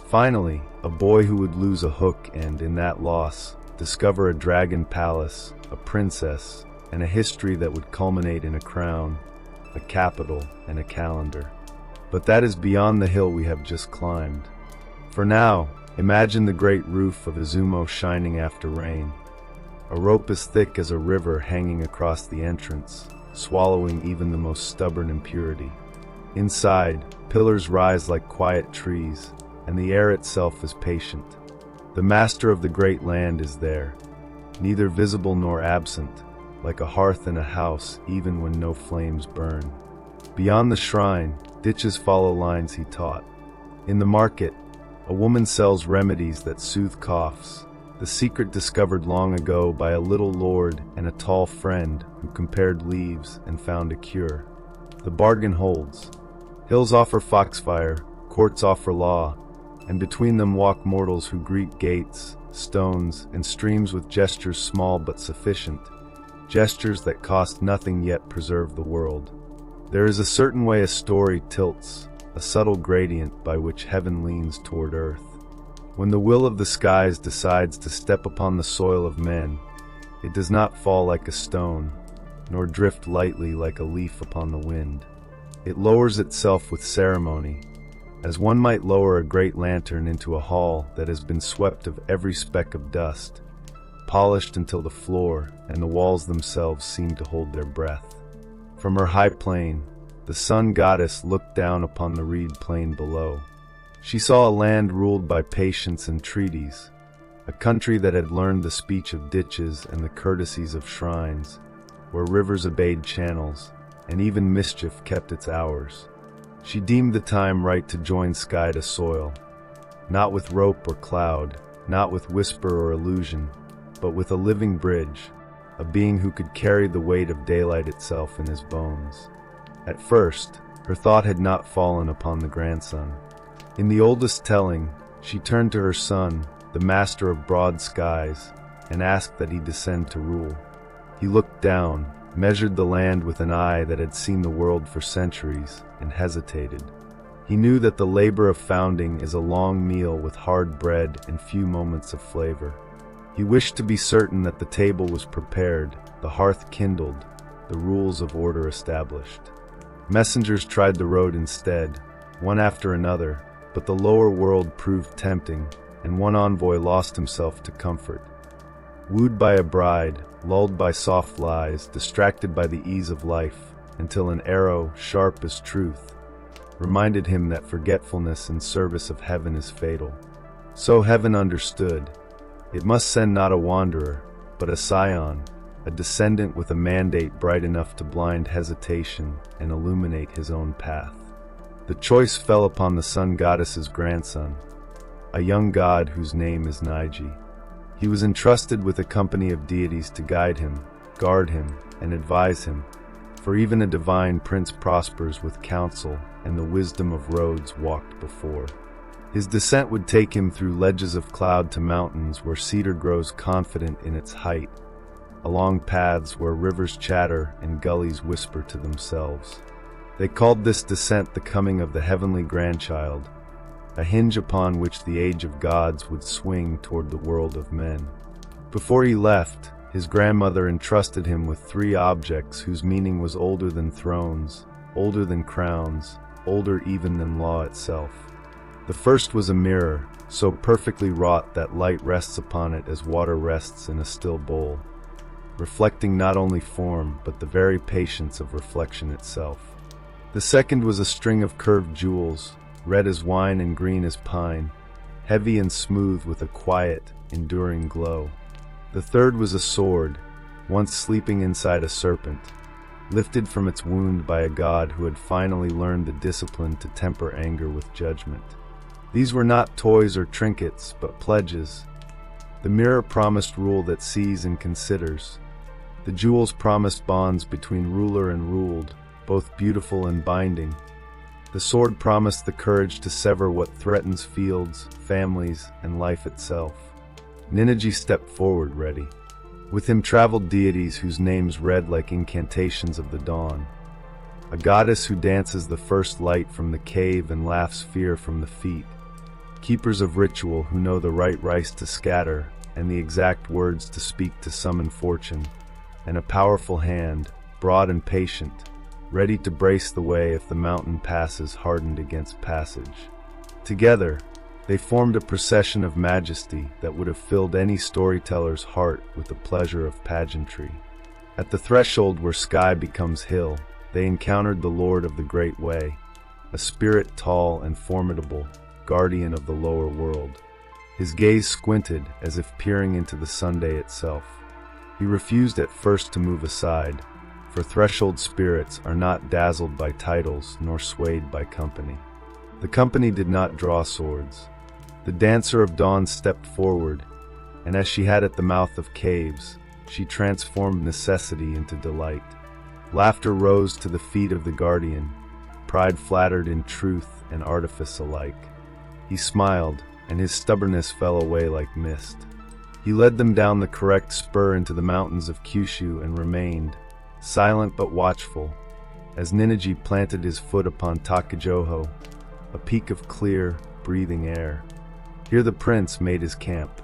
Finally, a boy who would lose a hook and, in that loss, discover a dragon palace, a princess, and a history that would culminate in a crown, a capital, and a calendar. But that is beyond the hill we have just climbed. For now, imagine the great roof of Izumo shining after rain. A rope as thick as a river hanging across the entrance, swallowing even the most stubborn impurity. Inside, pillars rise like quiet trees, and the air itself is patient. The master of the great land is there, neither visible nor absent, like a hearth in a house even when no flames burn. Beyond the shrine, ditches follow lines he taught. In the market, a woman sells remedies that soothe coughs, the secret discovered long ago by a little lord and a tall friend who compared leaves and found a cure. The bargain holds. Hills offer foxfire, courts offer law, and between them walk mortals who greet gates, stones, and streams with gestures small but sufficient, gestures that cost nothing yet preserve the world. There is a certain way a story tilts, a subtle gradient by which heaven leans toward earth. When the will of the skies decides to step upon the soil of men, it does not fall like a stone, nor drift lightly like a leaf upon the wind. It lowers itself with ceremony, as one might lower a great lantern into a hall that has been swept of every speck of dust, polished until the floor and the walls themselves seem to hold their breath. From her high plane, the sun goddess looked down upon the reed plain below. She saw a land ruled by patience and treaties, a country that had learned the speech of ditches and the courtesies of shrines, where rivers obeyed channels, and even mischief kept its hours. She deemed the time right to join sky to soil, not with rope or cloud, not with whisper or illusion, but with a living bridge, a being who could carry the weight of daylight itself in his bones. At first, her thought had not fallen upon the grandson. In the oldest telling, she turned to her son, the master of broad skies, and asked that he descend to rule. He looked down, measured the land with an eye that had seen the world for centuries, and hesitated. He knew that the labor of founding is a long meal with hard bread and few moments of flavor. He wished to be certain that the table was prepared, the hearth kindled, the rules of order established. Messengers tried the road instead, one after another, but the lower world proved tempting, and one envoy lost himself to comfort. Wooed by a bride, lulled by soft lies, distracted by the ease of life, until an arrow, sharp as truth, reminded him that forgetfulness in service of heaven is fatal. So heaven understood. It must send not a wanderer, but a scion, a descendant with a mandate bright enough to blind hesitation and illuminate his own path. The choice fell upon the sun goddess's grandson, a young god whose name is Ninigi. He was entrusted with a company of deities to guide him, guard him, and advise him, for even a divine prince prospers with counsel and the wisdom of roads walked before. His descent would take him through ledges of cloud to mountains where cedar grows confident in its height, along paths where rivers chatter and gullies whisper to themselves. They called this descent the coming of the heavenly grandchild, a hinge upon which the age of gods would swing toward the world of men. Before he left, his grandmother entrusted him with 3 objects whose meaning was older than thrones, older than crowns, older even than law itself. The first was a mirror, so perfectly wrought that light rests upon it as water rests in a still bowl, reflecting not only form but the very patience of reflection itself. The second was a string of curved jewels, red as wine and green as pine, heavy and smooth with a quiet, enduring glow. The third was a sword, once sleeping inside a serpent, lifted from its wound by a god who had finally learned the discipline to temper anger with judgment. These were not toys or trinkets, but pledges. The mirror promised rule that sees and considers. The jewels promised bonds between ruler and ruled, both beautiful and binding. The sword promised the courage to sever what threatens fields, families, and life itself. Ninigi stepped forward ready. With him traveled deities whose names read like incantations of the dawn. A goddess who dances the first light from the cave and laughs fear from the feet. Keepers of ritual who know the right rice to scatter and the exact words to speak to summon fortune. And a powerful hand, broad and patient, ready to brace the way if the mountain passes hardened against passage. Together, they formed a procession of majesty that would have filled any storyteller's heart with the pleasure of pageantry. At the threshold where sky becomes hill, they encountered the Lord of the Great Way, a spirit tall and formidable, guardian of the lower world. His gaze squinted as if peering into the Sunday itself. He refused at first to move aside, for threshold spirits are not dazzled by titles nor swayed by company. The company did not draw swords. The dancer of dawn stepped forward, and as she had at the mouth of caves, she transformed necessity into delight. Laughter rose to the feet of the guardian, pride flattered in truth and artifice alike. He smiled, and his stubbornness fell away like mist. He led them down the correct spur into the mountains of Kyushu and remained, silent but watchful, as Ninigi planted his foot upon Takajoho, a peak of clear, breathing air. Here the prince made his camp.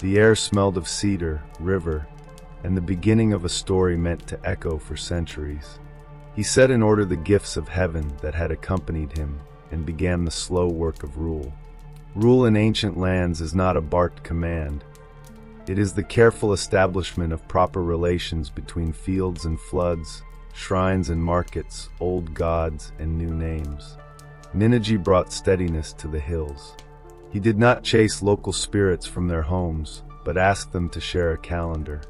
The air smelled of cedar, river, and the beginning of a story meant to echo for centuries. He set in order the gifts of heaven that had accompanied him and began the slow work of rule. Rule in ancient lands is not a barked command. It is the careful establishment of proper relations between fields and floods, shrines and markets, old gods and new names. Ninigi brought steadiness to the hills. He did not chase local spirits from their homes, but asked them to share a calendar.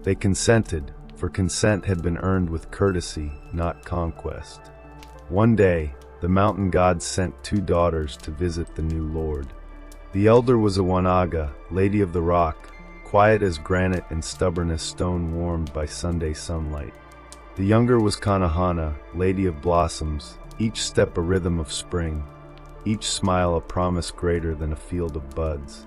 They consented, for consent had been earned with courtesy, not conquest. One day, the mountain gods sent 2 daughters to visit the new lord. The elder was a Wanaga, lady of the rock, quiet as granite and stubborn as stone warmed by Sunday sunlight. The younger was Kanahana, lady of blossoms, each step a rhythm of spring, each smile a promise greater than a field of buds.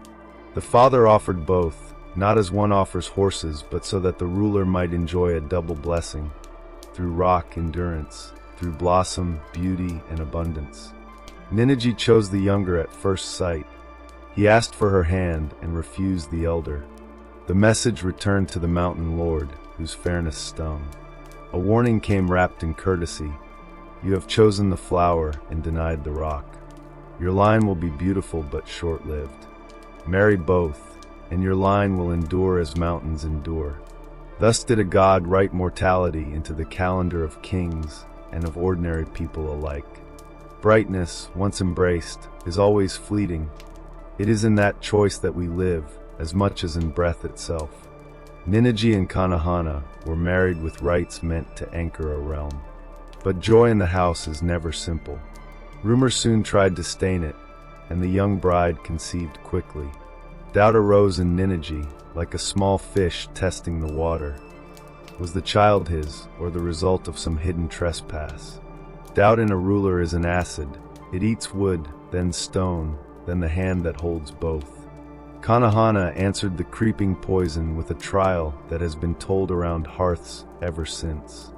The father offered both, not as one offers horses, but so that the ruler might enjoy a double blessing, through rock endurance, through blossom, beauty, and abundance. Ninigi chose the younger at first sight. He asked for her hand and refused the elder. The message returned to the mountain lord, whose fairness stung. A warning came wrapped in courtesy. You have chosen the flower and denied the rock. Your line will be beautiful but short-lived. Marry both, and your line will endure as mountains endure. Thus did a god write mortality into the calendar of kings and of ordinary people alike. Brightness, once embraced, is always fleeting. It is in that choice that we live, as much as in breath itself. Ninigi and Kanahana were married with rites meant to anchor a realm. But joy in the house is never simple. Rumor soon tried to stain it, and the young bride conceived quickly. Doubt arose in Ninigi, like a small fish testing the water. Was the child his, or the result of some hidden trespass? Doubt in a ruler is an acid. It eats wood, then stone, then the hand that holds both. Kanahana answered the creeping poison with a trial that has been told around hearths ever since.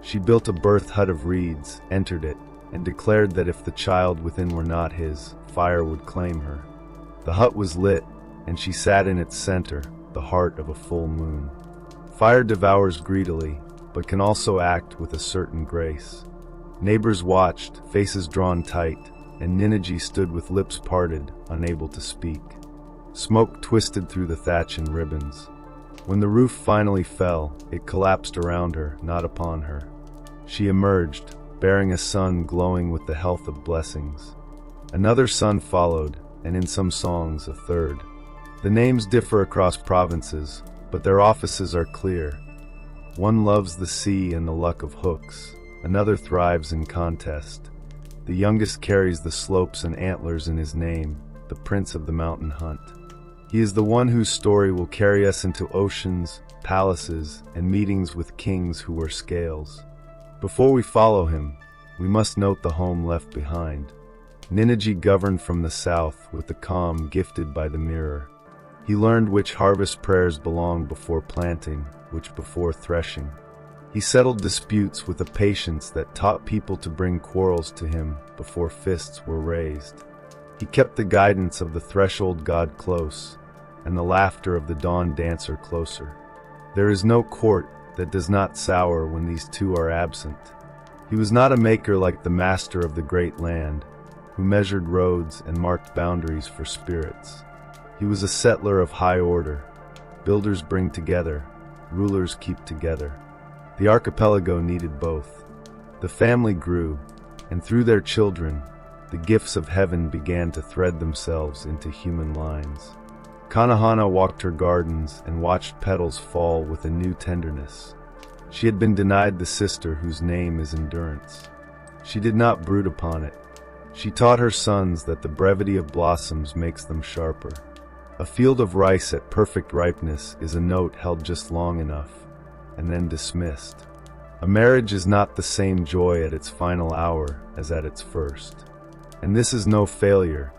She built a birth hut of reeds, entered it, and declared that if the child within were not his, fire would claim her. The hut was lit, and she sat in its center, the heart of a full moon. Fire devours greedily, but can also act with a certain grace. Neighbors watched, faces drawn tight, and Ninigi stood with lips parted, unable to speak. Smoke twisted through the thatch in ribbons. When the roof finally fell, it collapsed around her, not upon her. She emerged, bearing a son glowing with the health of blessings. Another son followed, and in some songs a third. The names differ across provinces, but their offices are clear. One loves the sea and the luck of hooks, another thrives in contest. The youngest carries the slopes and antlers in his name, the prince of the mountain hunt. He is the one whose story will carry us into oceans, palaces, and meetings with kings who wear scales. Before we follow him, we must note the home left behind. Ninigi governed from the south with the calm gifted by the mirror. He learned which harvest prayers belong before planting, which before threshing. He settled disputes with a patience that taught people to bring quarrels to him before fists were raised. He kept the guidance of the threshold god close, and the laughter of the dawn dancer closer. There is no court that does not sour when these two are absent. He was not a maker like the master of the great land, who measured roads and marked boundaries for spirits. He was a settler of high order. Builders bring together, rulers keep together. The archipelago needed both. The family grew, and through their children, the gifts of heaven began to thread themselves into human lines. Kanahana walked her gardens and watched petals fall with a new tenderness. She had been denied the sister whose name is endurance. She did not brood upon it. She taught her sons that the brevity of blossoms makes them sharper. A field of rice at perfect ripeness is a note held just long enough, and then dismissed. A marriage is not the same joy at its final hour as at its first. And this is no failure.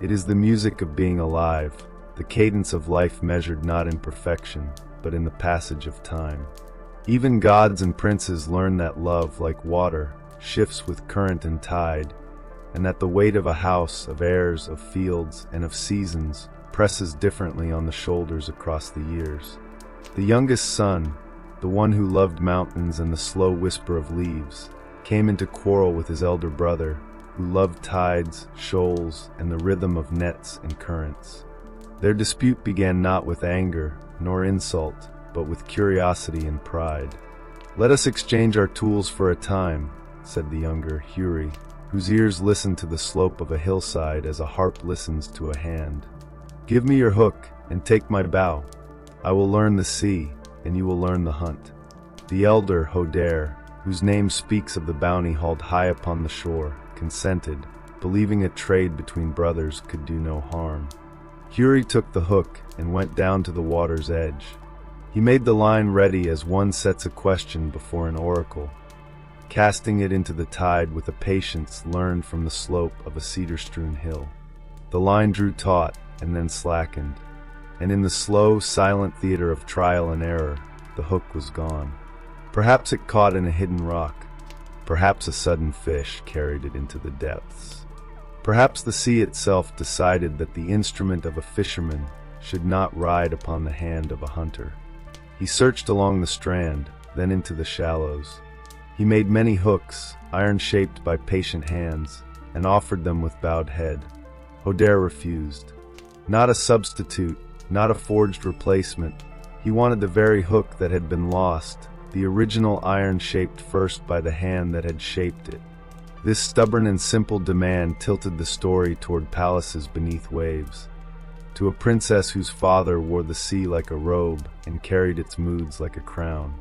It is the music of being alive, the cadence of life measured not in perfection, but in the passage of time. Even gods and princes learn that love, like water, shifts with current and tide, and that the weight of a house, of heirs, of fields, and of seasons presses differently on the shoulders across the years. The youngest son, the one who loved mountains and the slow whisper of leaves, came into quarrel with his elder brother, who loved tides, shoals, and the rhythm of nets and currents. Their dispute began not with anger, nor insult, but with curiosity and pride. "Let us exchange our tools for a time," said the younger, Huri, whose ears listened to the slope of a hillside as a harp listens to a hand. "Give me your hook, and take my bow. I will learn the sea, and you will learn the hunt." The elder, Hoder, whose name speaks of the bounty hauled high upon the shore, consented, believing a trade between brothers could do no harm. Huri took the hook and went down to the water's edge. He made the line ready as one sets a question before an oracle, casting it into the tide with a patience learned from the slope of a cedar-strewn hill. The line drew taut and then slackened, and in the slow, silent theater of trial and error, the hook was gone. Perhaps it caught in a hidden rock. Perhaps a sudden fish carried it into the depths. Perhaps the sea itself decided that the instrument of a fisherman should not ride upon the hand of a hunter. He searched along the strand, then into the shallows. He made many hooks, iron-shaped by patient hands, and offered them with bowed head. Hoder refused. Not a substitute, not a forged replacement. He wanted the very hook that had been lost, the original iron shaped first by the hand that had shaped it. This stubborn and simple demand tilted the story toward palaces beneath waves, to a princess whose father wore the sea like a robe and carried its moods like a crown.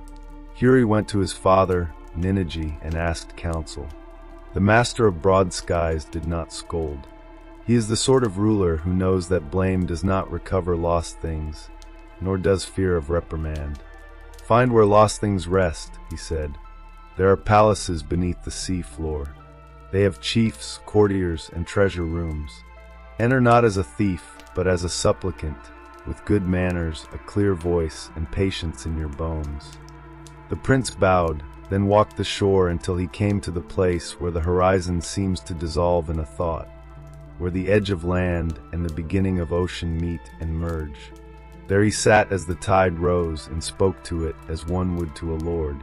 Huri went to his father, Ninigi, and asked counsel. The master of broad skies did not scold. He is the sort of ruler who knows that blame does not recover lost things, nor does fear of reprimand. "Find where lost things rest," he said. "There are palaces beneath the sea floor. They have chiefs, courtiers, and treasure rooms. Enter not as a thief, but as a supplicant, with good manners, a clear voice, and patience in your bones." The prince bowed, then walked the shore until he came to the place where the horizon seems to dissolve in a thought, where the edge of land and the beginning of ocean meet and merge. There he sat as the tide rose and spoke to it as one would to a lord.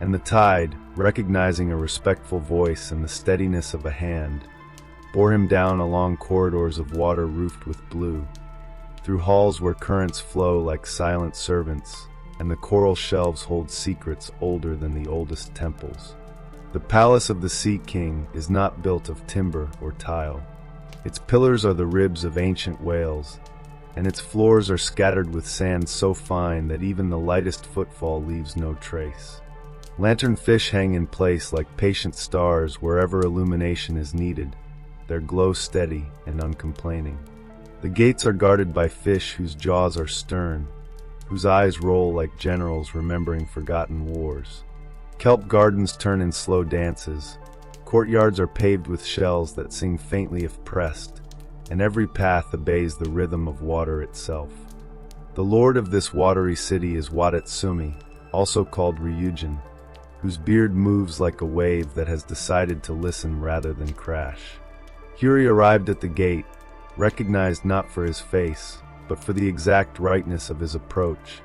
And the tide, recognizing a respectful voice and the steadiness of a hand, bore him down along corridors of water roofed with blue, through halls where currents flow like silent servants, and the coral shelves hold secrets older than the oldest temples. The palace of the Sea King is not built of timber or tile. Its pillars are the ribs of ancient whales, and its floors are scattered with sand so fine that even the lightest footfall leaves no trace. Lanternfish hang in place like patient stars wherever illumination is needed, their glow steady and uncomplaining. The gates are guarded by fish whose jaws are stern, whose eyes roll like generals remembering forgotten wars. Kelp gardens turn in slow dances. Courtyards are paved with shells that sing faintly if pressed, and every path obeys the rhythm of water itself. The lord of this watery city is Watatsumi, also called Ryujin, whose beard moves like a wave that has decided to listen rather than crash. Huri arrived at the gate, recognized not for his face, but for the exact rightness of his approach.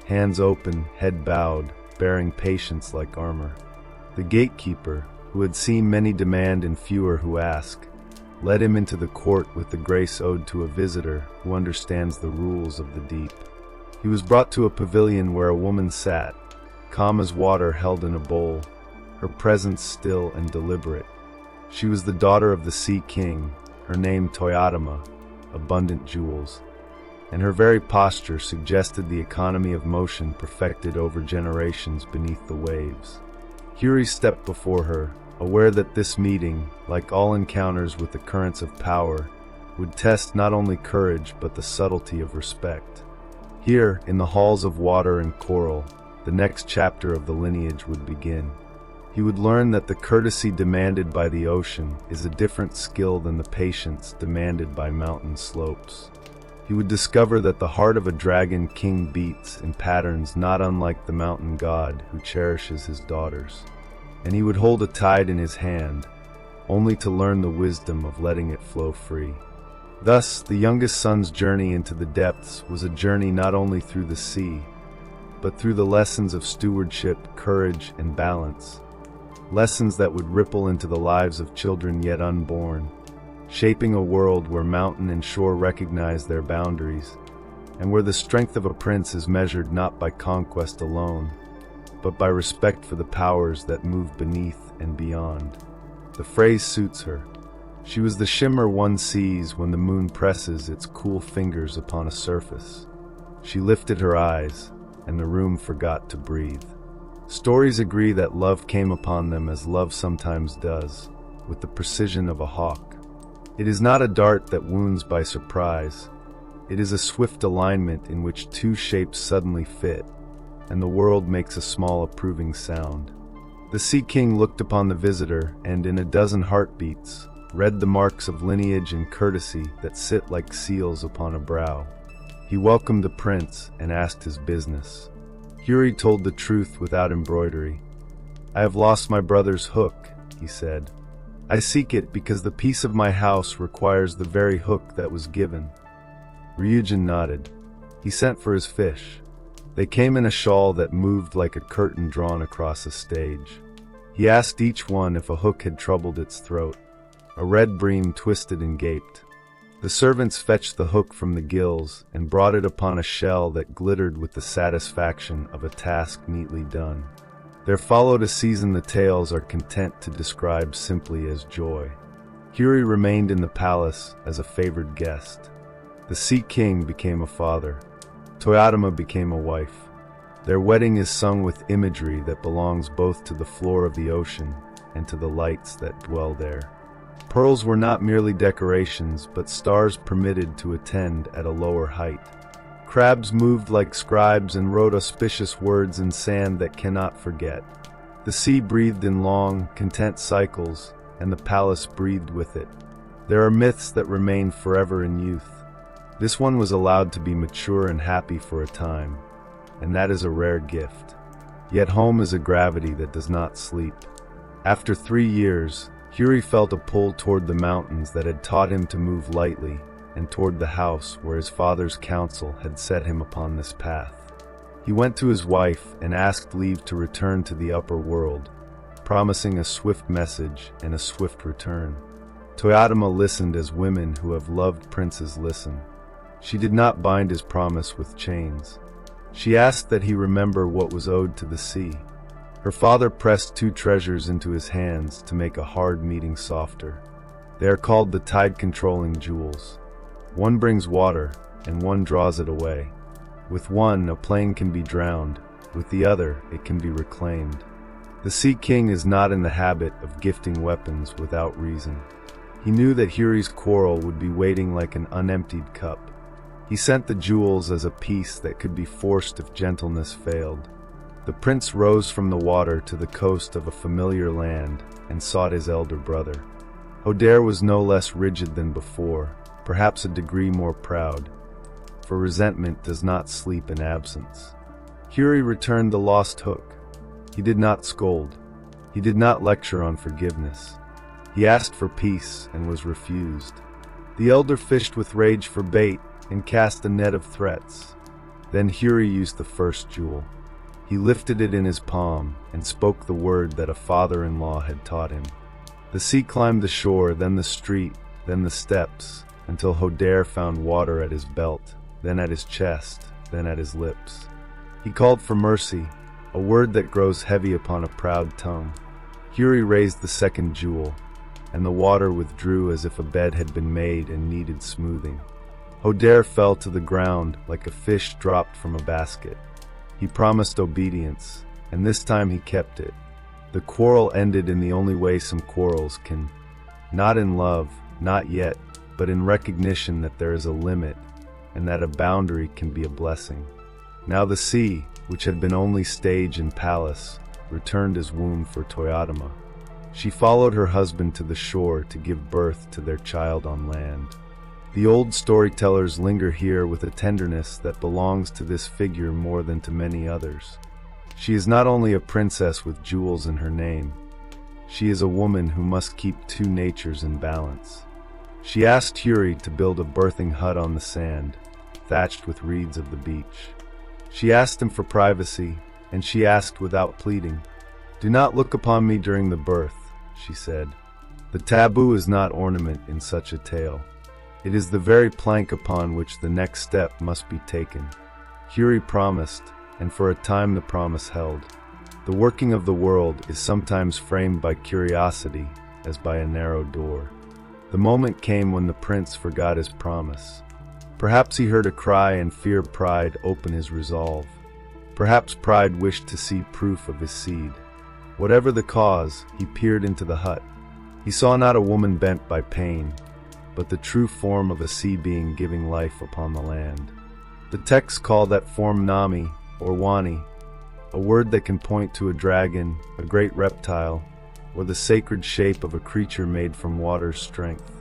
Hands open, head bowed, bearing patience like armor. The gatekeeper, who had seen many demand and fewer who ask, led him into the court with the grace owed to a visitor who understands the rules of the deep. He was brought to a pavilion where a woman sat, calm as water held in a bowl, her presence still and deliberate. She was the daughter of the Sea King, her name Toyotama, abundant jewels, and her very posture suggested the economy of motion perfected over generations beneath the waves. Huri stepped before her, aware that this meeting, like all encounters with the currents of power, would test not only courage but the subtlety of respect. Here, in the halls of water and coral, the next chapter of the lineage would begin. He would learn that the courtesy demanded by the ocean is a different skill than the patience demanded by mountain slopes. He would discover that the heart of a dragon king beats in patterns not unlike the mountain god who cherishes his daughters. And he would hold a tide in his hand, only to learn the wisdom of letting it flow free. Thus, the youngest son's journey into the depths was a journey not only through the sea, but through the lessons of stewardship, courage, and balance. Lessons that would ripple into the lives of children yet unborn, shaping a world where mountain and shore recognize their boundaries, and where the strength of a prince is measured not by conquest alone, but by respect for the powers that move beneath and beyond. The phrase suits her. She was the shimmer one sees when the moon presses its cool fingers upon a surface. She lifted her eyes, and the room forgot to breathe. Stories agree that love came upon them as love sometimes does, with the precision of a hawk. It is not a dart that wounds by surprise. It is a swift alignment in which two shapes suddenly fit, and the world makes a small approving sound. The Sea King looked upon the visitor and, in a dozen heartbeats, read the marks of lineage and courtesy that sit like seals upon a brow. He welcomed the prince and asked his business. Huri told the truth without embroidery. "I have lost my brother's hook," he said. "I seek it because the peace of my house requires the very hook that was given." Ryujin nodded. He sent for his fish. They came in a shawl that moved like a curtain drawn across a stage. He asked each one if a hook had troubled its throat. A red bream twisted and gaped. The servants fetched the hook from the gills and brought it upon a shell that glittered with the satisfaction of a task neatly done. There followed a season the tales are content to describe simply as joy. Huri remained in the palace as a favored guest. The Sea King became a father. Toyotama became a wife. Their wedding is sung with imagery that belongs both to the floor of the ocean and to the lights that dwell there. Pearls were not merely decorations, but stars permitted to attend at a lower height. Crabs moved like scribes and wrote auspicious words in sand that cannot forget. The sea breathed in long, content cycles, and the palace breathed with it. There are myths that remain forever in youth. This one was allowed to be mature and happy for a time, and that is a rare gift. Yet home is a gravity that does not sleep. After 3 years, Huri felt a pull toward the mountains that had taught him to move lightly, and toward the house where his father's counsel had set him upon this path. He went to his wife and asked leave to return to the upper world, promising a swift message and a swift return. Toyotama listened as women who have loved princes listen. She did not bind his promise with chains. She asked that he remember what was owed to the sea. Her father pressed 2 treasures into his hands to make a hard meeting softer. They are called the tide-controlling jewels. One brings water, and one draws it away. With one, a plane can be drowned. With the other, it can be reclaimed. The Sea King is not in the habit of gifting weapons without reason. He knew that Huri's quarrel would be waiting like an unemptied cup. He sent the jewels as a peace that could be forced if gentleness failed. The prince rose from the water to the coast of a familiar land and sought his elder brother. Hodare was no less rigid than before, perhaps a degree more proud, for resentment does not sleep in absence. Huri returned the lost hook. He did not scold. He did not lecture on forgiveness. He asked for peace and was refused. The elder fished with rage for bait and cast a net of threats. Then Huri used the first jewel. He lifted it in his palm and spoke the word that a father-in-law had taught him. The sea climbed the shore, then the street, then the steps, until Hodare found water at his belt, then at his chest, then at his lips. He called for mercy, a word that grows heavy upon a proud tongue. Huri raised the second jewel, and the water withdrew as if a bed had been made and needed smoothing. Hodare fell to the ground like a fish dropped from a basket. He promised obedience, and this time he kept it. The quarrel ended in the only way some quarrels can. Not in love, not yet, but in recognition that there is a limit, and that a boundary can be a blessing. Now the sea, which had been only stage and palace, returned as womb for Toyotama. She followed her husband to the shore to give birth to their child on land. The old storytellers linger here with a tenderness that belongs to this figure more than to many others. She is not only a princess with jewels in her name, she is a woman who must keep 2 natures in balance. She asked Huri to build a birthing hut on the sand, thatched with reeds of the beach. She asked him for privacy, and she asked without pleading. "Do not look upon me during the birth," she said. "The taboo is not ornament in such a tale. It is the very plank upon which the next step must be taken." Huri promised, and for a time the promise held. The working of the world is sometimes framed by curiosity, as by a narrow door. The moment came when the prince forgot his promise. Perhaps he heard a cry and fear pride open his resolve. Perhaps pride wished to see proof of his seed. Whatever the cause, he peered into the hut. He saw not a woman bent by pain, but the true form of a sea being giving life upon the land. The texts call that form Nami, or Wani, a word that can point to a dragon, a great reptile, or the sacred shape of a creature made from water's strength.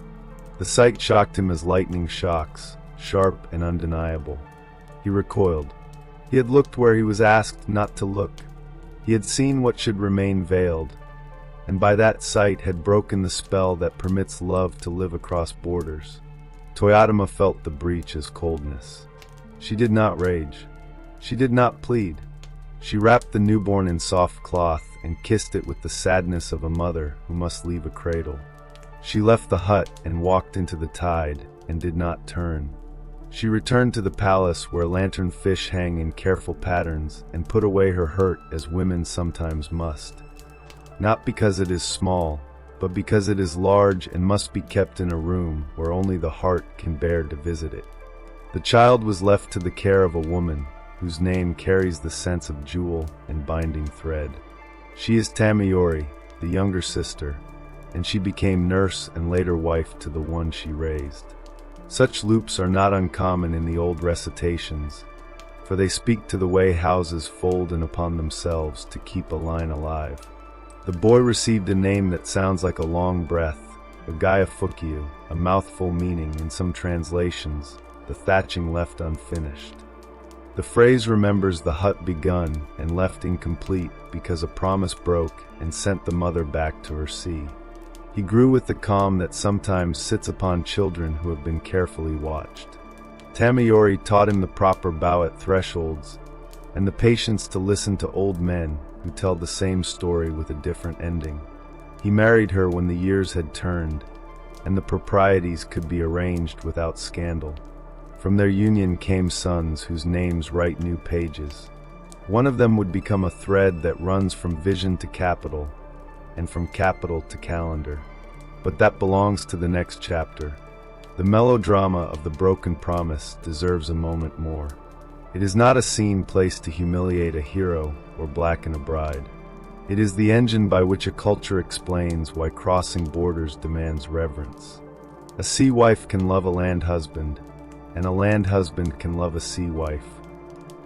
The sight shocked him as lightning shocks, sharp and undeniable. He recoiled. He had looked where he was asked not to look. He had seen what should remain veiled, and by that sight had broken the spell that permits love to live across borders. Toyotama felt the breach as coldness. She did not rage. She did not plead. She wrapped the newborn in soft cloth and kissed it with the sadness of a mother who must leave a cradle. She left the hut and walked into the tide and did not turn. She returned to the palace where lantern fish hang in careful patterns and put away her hurt as women sometimes must. Not because it is small, but because it is large and must be kept in a room where only the heart can bear to visit it. The child was left to the care of a woman whose name carries the sense of jewel and binding thread. She is Tamayori, the younger sister, and she became nurse and later wife to the one she raised. Such loops are not uncommon in the old recitations, for they speak to the way houses fold in upon themselves to keep a line alive. The boy received a name that sounds like a long breath, Agaya Fukyu, a mouthful meaning in some translations, the thatching left unfinished. The phrase remembers the hut begun and left incomplete because a promise broke and sent the mother back to her sea. He grew with the calm that sometimes sits upon children who have been carefully watched. Tamayori taught him the proper bow at thresholds and the patience to listen to old men who tell the same story with a different ending. He married her when the years had turned and the proprieties could be arranged without scandal. From their union came sons whose names write new pages. One of them would become a thread that runs from vision to capital, and from capital to calendar. But that belongs to the next chapter. The melodrama of the broken promise deserves a moment more. It is not a scene placed to humiliate a hero or blacken a bride. It is the engine by which a culture explains why crossing borders demands reverence. A sea wife can love a land husband, and a land husband can love a sea wife.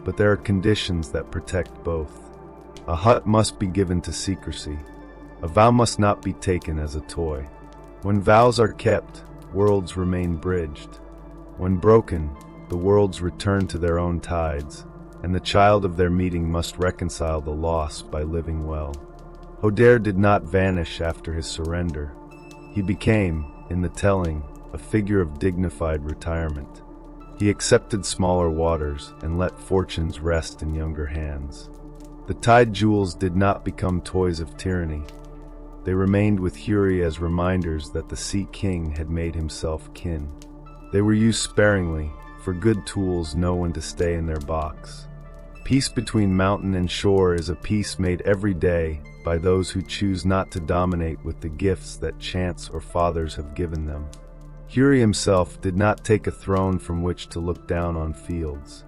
But there are conditions that protect both. A hut must be given to secrecy. A vow must not be taken as a toy. When vows are kept, worlds remain bridged. When broken, the worlds return to their own tides, and the child of their meeting must reconcile the loss by living well. Hodare did not vanish after his surrender. He became, in the telling, a figure of dignified retirement. He accepted smaller waters and let fortunes rest in younger hands. The tide jewels did not become toys of tyranny. They remained with Huri as reminders that the Sea King had made himself kin. They were used sparingly, for good tools know when to stay in their box. Peace between mountain and shore is a peace made every day by those who choose not to dominate with the gifts that chance or fathers have given them. Huri himself did not take a throne from which to look down on fields.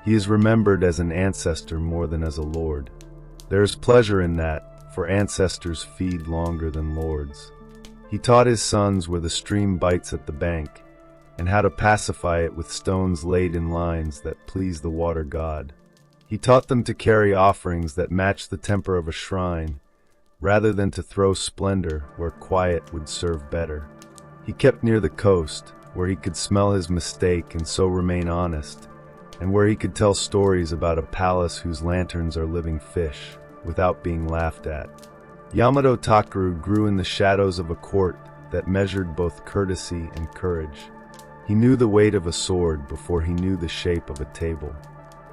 He is remembered as an ancestor more than as a lord. There is pleasure in that, for ancestors feed longer than lords. He taught his sons where the stream bites at the bank, and how to pacify it with stones laid in lines that please the water god. He taught them to carry offerings that match the temper of a shrine, rather than to throw splendor where quiet would serve better. He kept near the coast, where he could smell his mistake and so remain honest, and where he could tell stories about a palace whose lanterns are living fish, without being laughed at. Yamato Takeru grew in the shadows of a court that measured both courtesy and courage. He knew the weight of a sword before he knew the shape of a table.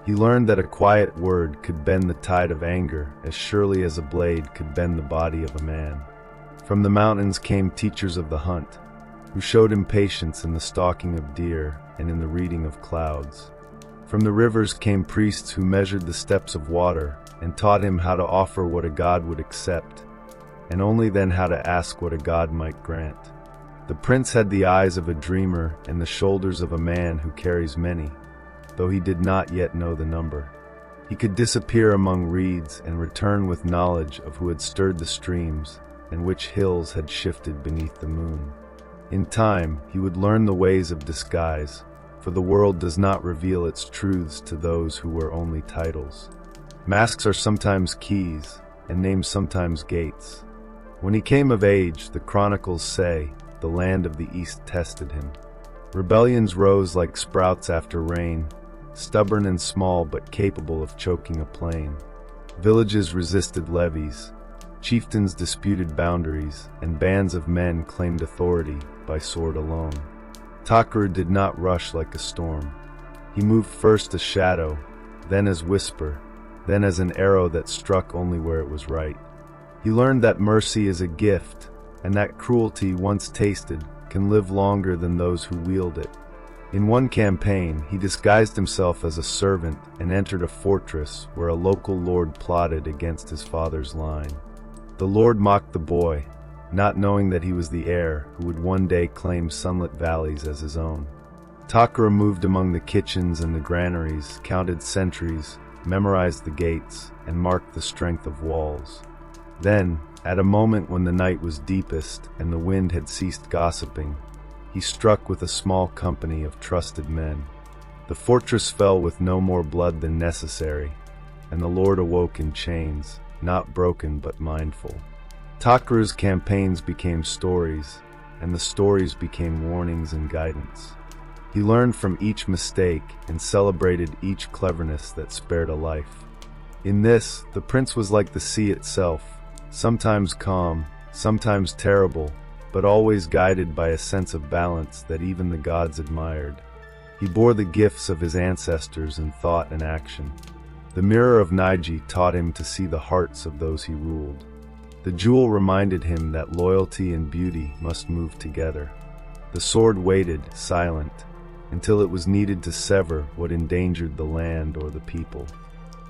He learned that a quiet word could bend the tide of anger as surely as a blade could bend the body of a man. From the mountains came teachers of the hunt, who showed him patience in the stalking of deer and in the reading of clouds. From the rivers came priests who measured the steps of water and taught him how to offer what a god would accept, and only then how to ask what a god might grant. The prince had the eyes of a dreamer and the shoulders of a man who carries many, though he did not yet know the number. He could disappear among reeds and return with knowledge of who had stirred the streams and which hills had shifted beneath the moon. In time, he would learn the ways of disguise, for the world does not reveal its truths to those who wear only titles. Masks are sometimes keys, and names sometimes gates. When he came of age, the chronicles say, the land of the East tested him. Rebellions rose like sprouts after rain, stubborn and small but capable of choking a plain. Villages resisted levies, chieftains disputed boundaries, and bands of men claimed authority by sword alone. Takeru did not rush like a storm. He moved first as shadow, then as whisper, then as an arrow that struck only where it was right. He learned that mercy is a gift, and that cruelty, once tasted, can live longer than those who wield it. In one campaign, he disguised himself as a servant and entered a fortress where a local lord plotted against his father's line. The lord mocked the boy, not knowing that he was the heir who would one day claim sunlit valleys as his own. Takeru moved among the kitchens and the granaries, counted sentries, memorized the gates, and marked the strength of walls. Then, at a moment when the night was deepest and the wind had ceased gossiping, he struck with a small company of trusted men. The fortress fell with no more blood than necessary, and the lord awoke in chains, not broken but mindful. Takeru's campaigns became stories, and the stories became warnings and guidance. He learned from each mistake and celebrated each cleverness that spared a life. In this, the prince was like the sea itself, sometimes calm, sometimes terrible, but always guided by a sense of balance that even the gods admired. He bore the gifts of his ancestors in thought and action. The mirror of Ninigi taught him to see the hearts of those he ruled. The jewel reminded him that loyalty and beauty must move together. The sword waited, silent, until it was needed to sever what endangered the land or the people.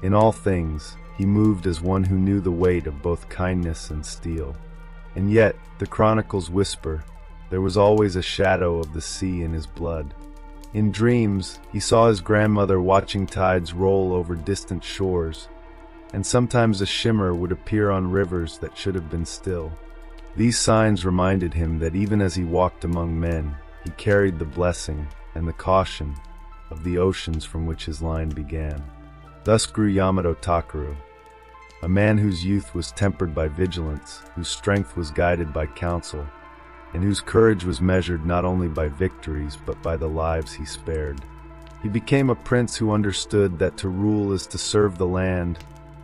In all things, he moved as one who knew the weight of both kindness and steel. And yet, the chronicles whisper, there was always a shadow of the sea in his blood. In dreams, he saw his grandmother watching tides roll over distant shores, and sometimes a shimmer would appear on rivers that should have been still. These signs reminded him that even as he walked among men, he carried the blessing and the caution of the oceans from which his line began. Thus grew Yamato Takeru, a man whose youth was tempered by vigilance, whose strength was guided by counsel, and whose courage was measured not only by victories but by the lives he spared. He became a prince who understood that to rule is to serve the land,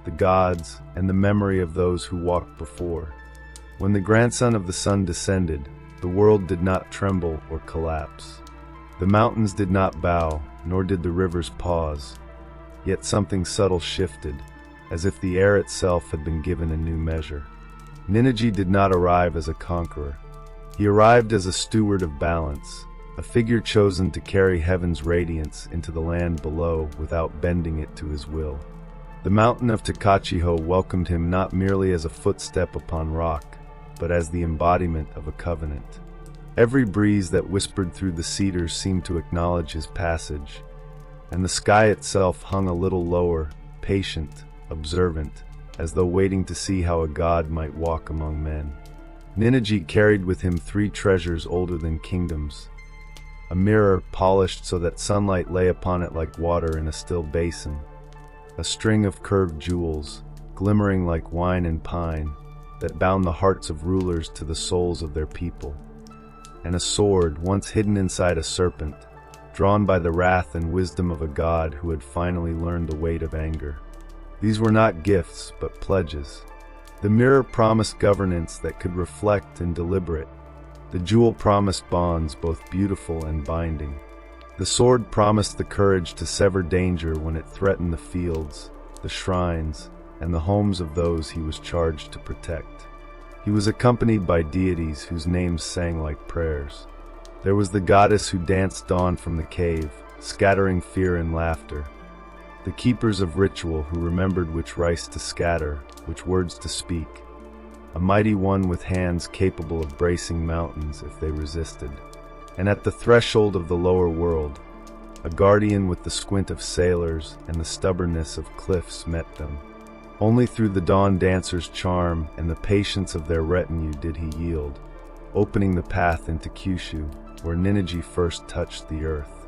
the gods, and the memory of those who walked before. When the grandson of the sun descended, the world did not tremble or collapse. The mountains did not bow, nor did the rivers pause. Yet something subtle shifted, as if the air itself had been given a new measure. Ninigi did not arrive as a conqueror. He arrived as a steward of balance, a figure chosen to carry heaven's radiance into the land below without bending it to his will. The mountain of Takachiho welcomed him not merely as a footstep upon rock, but as the embodiment of a covenant. Every breeze that whispered through the cedars seemed to acknowledge his passage, and the sky itself hung a little lower, patient, observant, as though waiting to see how a god might walk among men. Ninigi carried with him 3 treasures older than kingdoms: a mirror polished so that sunlight lay upon it like water in a still basin, a string of curved jewels, glimmering like wine and pine, that bound the hearts of rulers to the souls of their people, and a sword once hidden inside a serpent, drawn by the wrath and wisdom of a god who had finally learned the weight of anger. These were not gifts, but pledges. The mirror promised governance that could reflect and deliberate. The jewel promised bonds both beautiful and binding. The sword promised the courage to sever danger when it threatened the fields, the shrines, and the homes of those he was charged to protect. He was accompanied by deities whose names sang like prayers. There was the goddess who danced dawn from the cave, scattering fear and laughter. The keepers of ritual who remembered which rice to scatter, which words to speak. A mighty one with hands capable of bracing mountains if they resisted. And at the threshold of the lower world, a guardian with the squint of sailors and the stubbornness of cliffs met them. Only through the dawn dancer's charm and the patience of their retinue did he yield, opening the path into Kyushu, where Ninigi first touched the earth.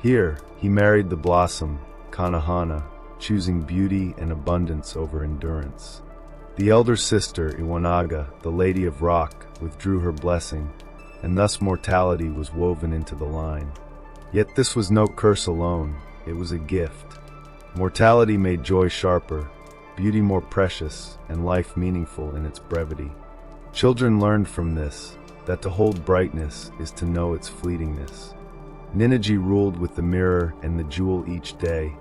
Here, he married the blossom, Kanahana, choosing beauty and abundance over endurance. The elder sister, Iwanaga, the Lady of Rock, withdrew her blessing, and thus mortality was woven into the line. Yet this was no curse alone, it was a gift. Mortality made joy sharper, beauty more precious, and life meaningful in its brevity. Children learned from this, that to hold brightness is to know its fleetingness. Ninigi ruled with the mirror and the jewel each day,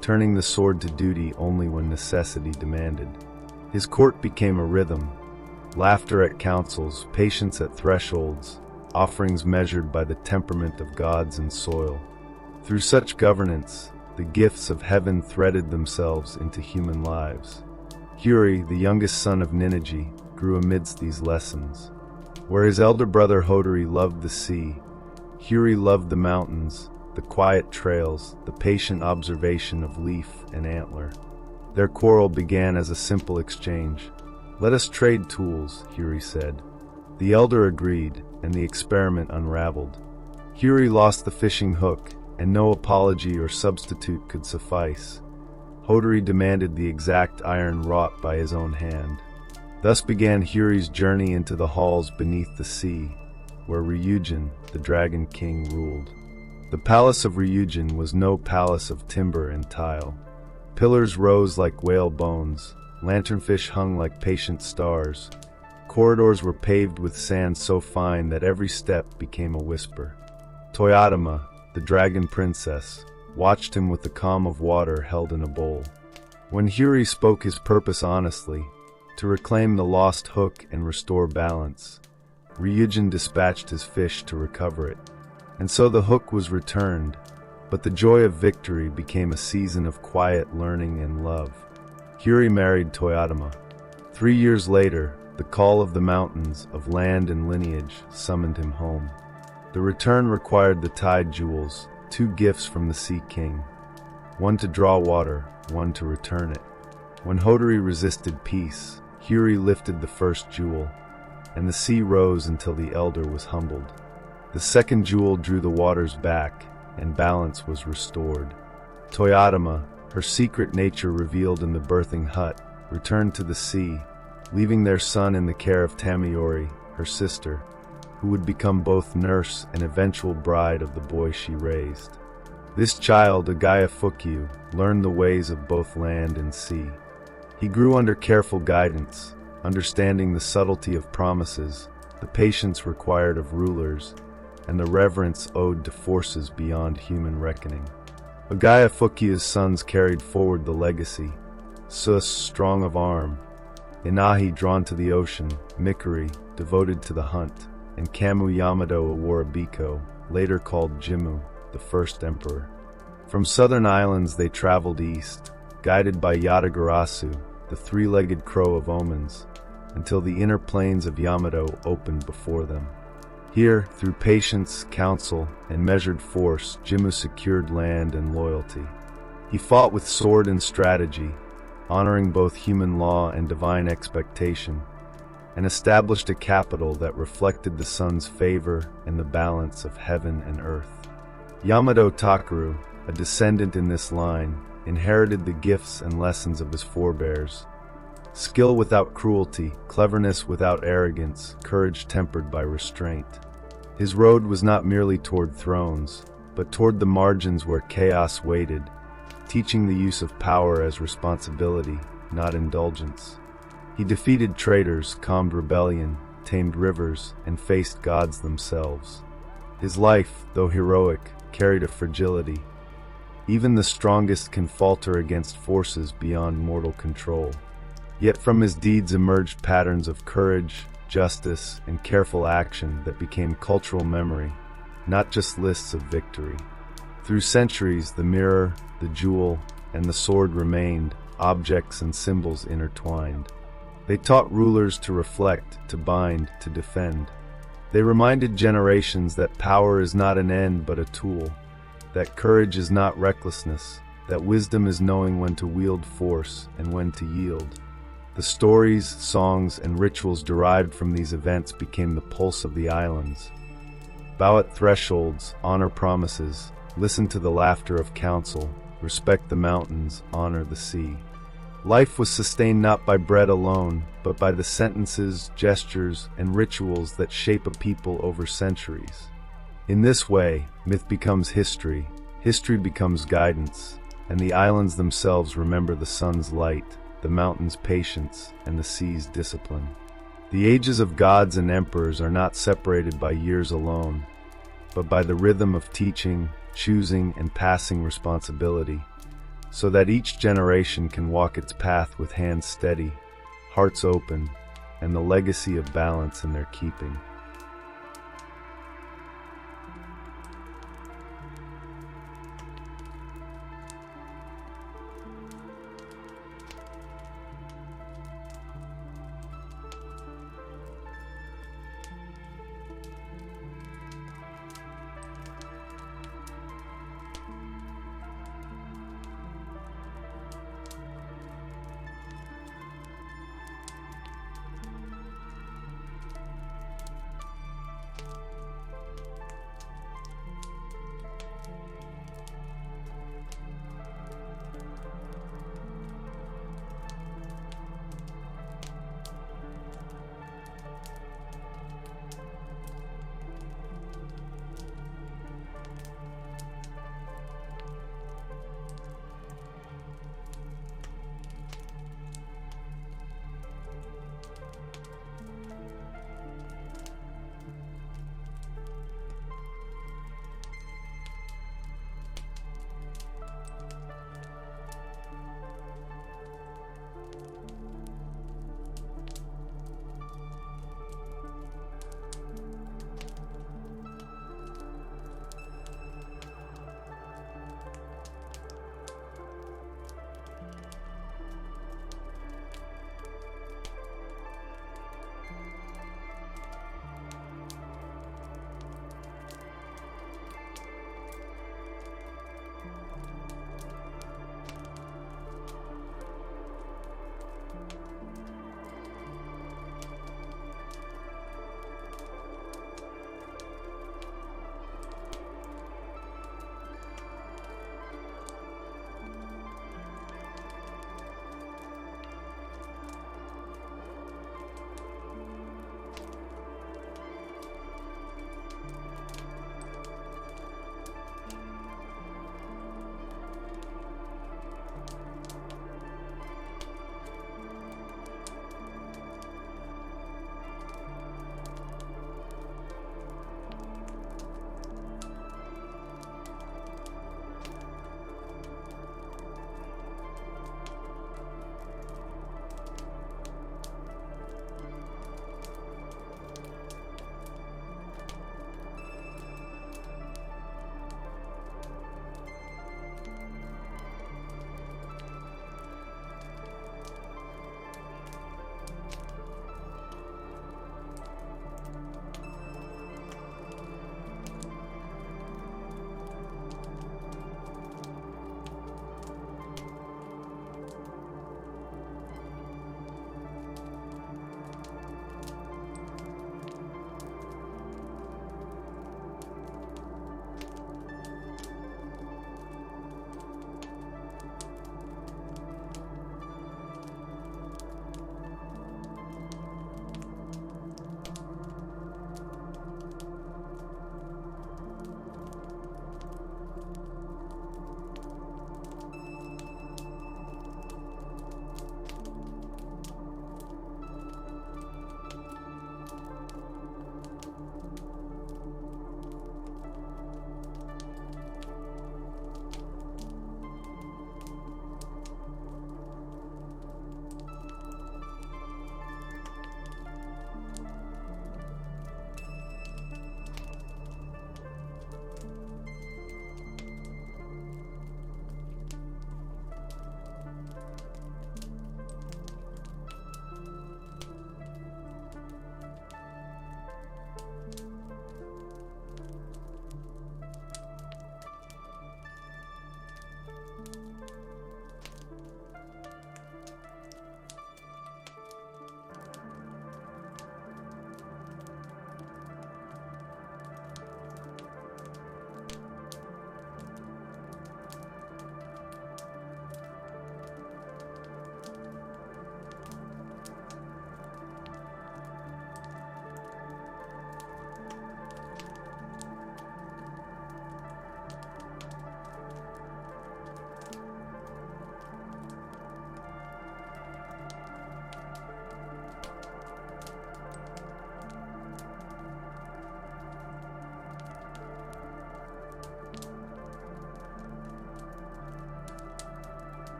turning the sword to duty only when necessity demanded. His court became a rhythm, laughter at councils, patience at thresholds, offerings measured by the temperament of gods and soil. Through such governance, the gifts of heaven threaded themselves into human lives. Huri, the youngest son of Ninigi, grew amidst these lessons. Where his elder brother Huri loved the sea, Huri loved the mountains, the quiet trails, the patient observation of leaf and antler. Their quarrel began as a simple exchange. "Let us trade tools," Huri said. The elder agreed, and the experiment unraveled. Huri lost the fishing hook, and no apology or substitute could suffice. Huri demanded the exact iron wrought by his own hand. Thus began Huri's journey into the halls beneath the sea, where Ryujin, the Dragon King, ruled. The palace of Ryujin was no palace of timber and tile. Pillars rose like whale bones, lanternfish hung like patient stars. Corridors were paved with sand so fine that every step became a whisper. Toyotama, the dragon princess, watched him with the calm of water held in a bowl. When Huri spoke his purpose honestly, to reclaim the lost hook and restore balance, Ryujin dispatched his fish to recover it. And so the hook was returned, but the joy of victory became a season of quiet learning and love. Huri married Toyotama. 3 years later, the call of the mountains, of land and lineage, summoned him home. The return required the tide jewels, 2 gifts from the Sea King. One to draw water, one to return it. When Huri resisted peace, Huri lifted the first jewel, and the sea rose until the elder was humbled. The second jewel drew the waters back, and balance was restored. Toyotama, her secret nature revealed in the birthing hut, returned to the sea, leaving their son in the care of Tamayori, her sister, who would become both nurse and eventual bride of the boy she raised. This child, Agaya Fukyu, learned the ways of both land and sea. He grew under careful guidance, understanding the subtlety of promises, the patience required of rulers, and the reverence owed to forces beyond human reckoning. Agaya Fukyu's sons carried forward the legacy: Sus, strong of arm; Inahi, drawn to the ocean; Mikuri, devoted to the hunt; and Kamu Yamato Awarabiko, later called Jimmu, the first emperor. From southern islands they traveled east, guided by Yatagarasu, the 3-legged crow of omens, until the inner plains of Yamato opened before them. Here, through patience, counsel, and measured force, Jimmu secured land and loyalty. He fought with sword and strategy, honoring both human law and divine expectation, and established a capital that reflected the sun's favor and the balance of heaven and earth. Yamato Takeru, a descendant in this line, inherited the gifts and lessons of his forebears: skill without cruelty, cleverness without arrogance, courage tempered by restraint. His road was not merely toward thrones, but toward the margins where chaos waited, teaching the use of power as responsibility, not indulgence. He defeated traitors, calmed rebellion, tamed rivers, and faced gods themselves. His life, though heroic, carried a fragility. Even the strongest can falter against forces beyond mortal control. Yet from his deeds emerged patterns of courage, justice, and careful action that became cultural memory, not just lists of victory. Through centuries, the mirror, the jewel, and the sword remained, objects and symbols intertwined. They taught rulers to reflect, to bind, to defend. They reminded generations that power is not an end but a tool, that courage is not recklessness, that wisdom is knowing when to wield force and when to yield. The stories, songs, and rituals derived from these events became the pulse of the islands. Bow at thresholds, honor promises, listen to the laughter of counsel, respect the mountains, honor the sea. Life was sustained not by bread alone, but by the sentences, gestures, and rituals that shape a people over centuries. In this way, myth becomes history, history becomes guidance, and the islands themselves remember the sun's light, the mountain's patience, and the sea's discipline. The ages of gods and emperors are not separated by years alone, but by the rhythm of teaching, choosing, and passing responsibility, so that each generation can walk its path with hands steady, hearts open, and the legacy of balance in their keeping.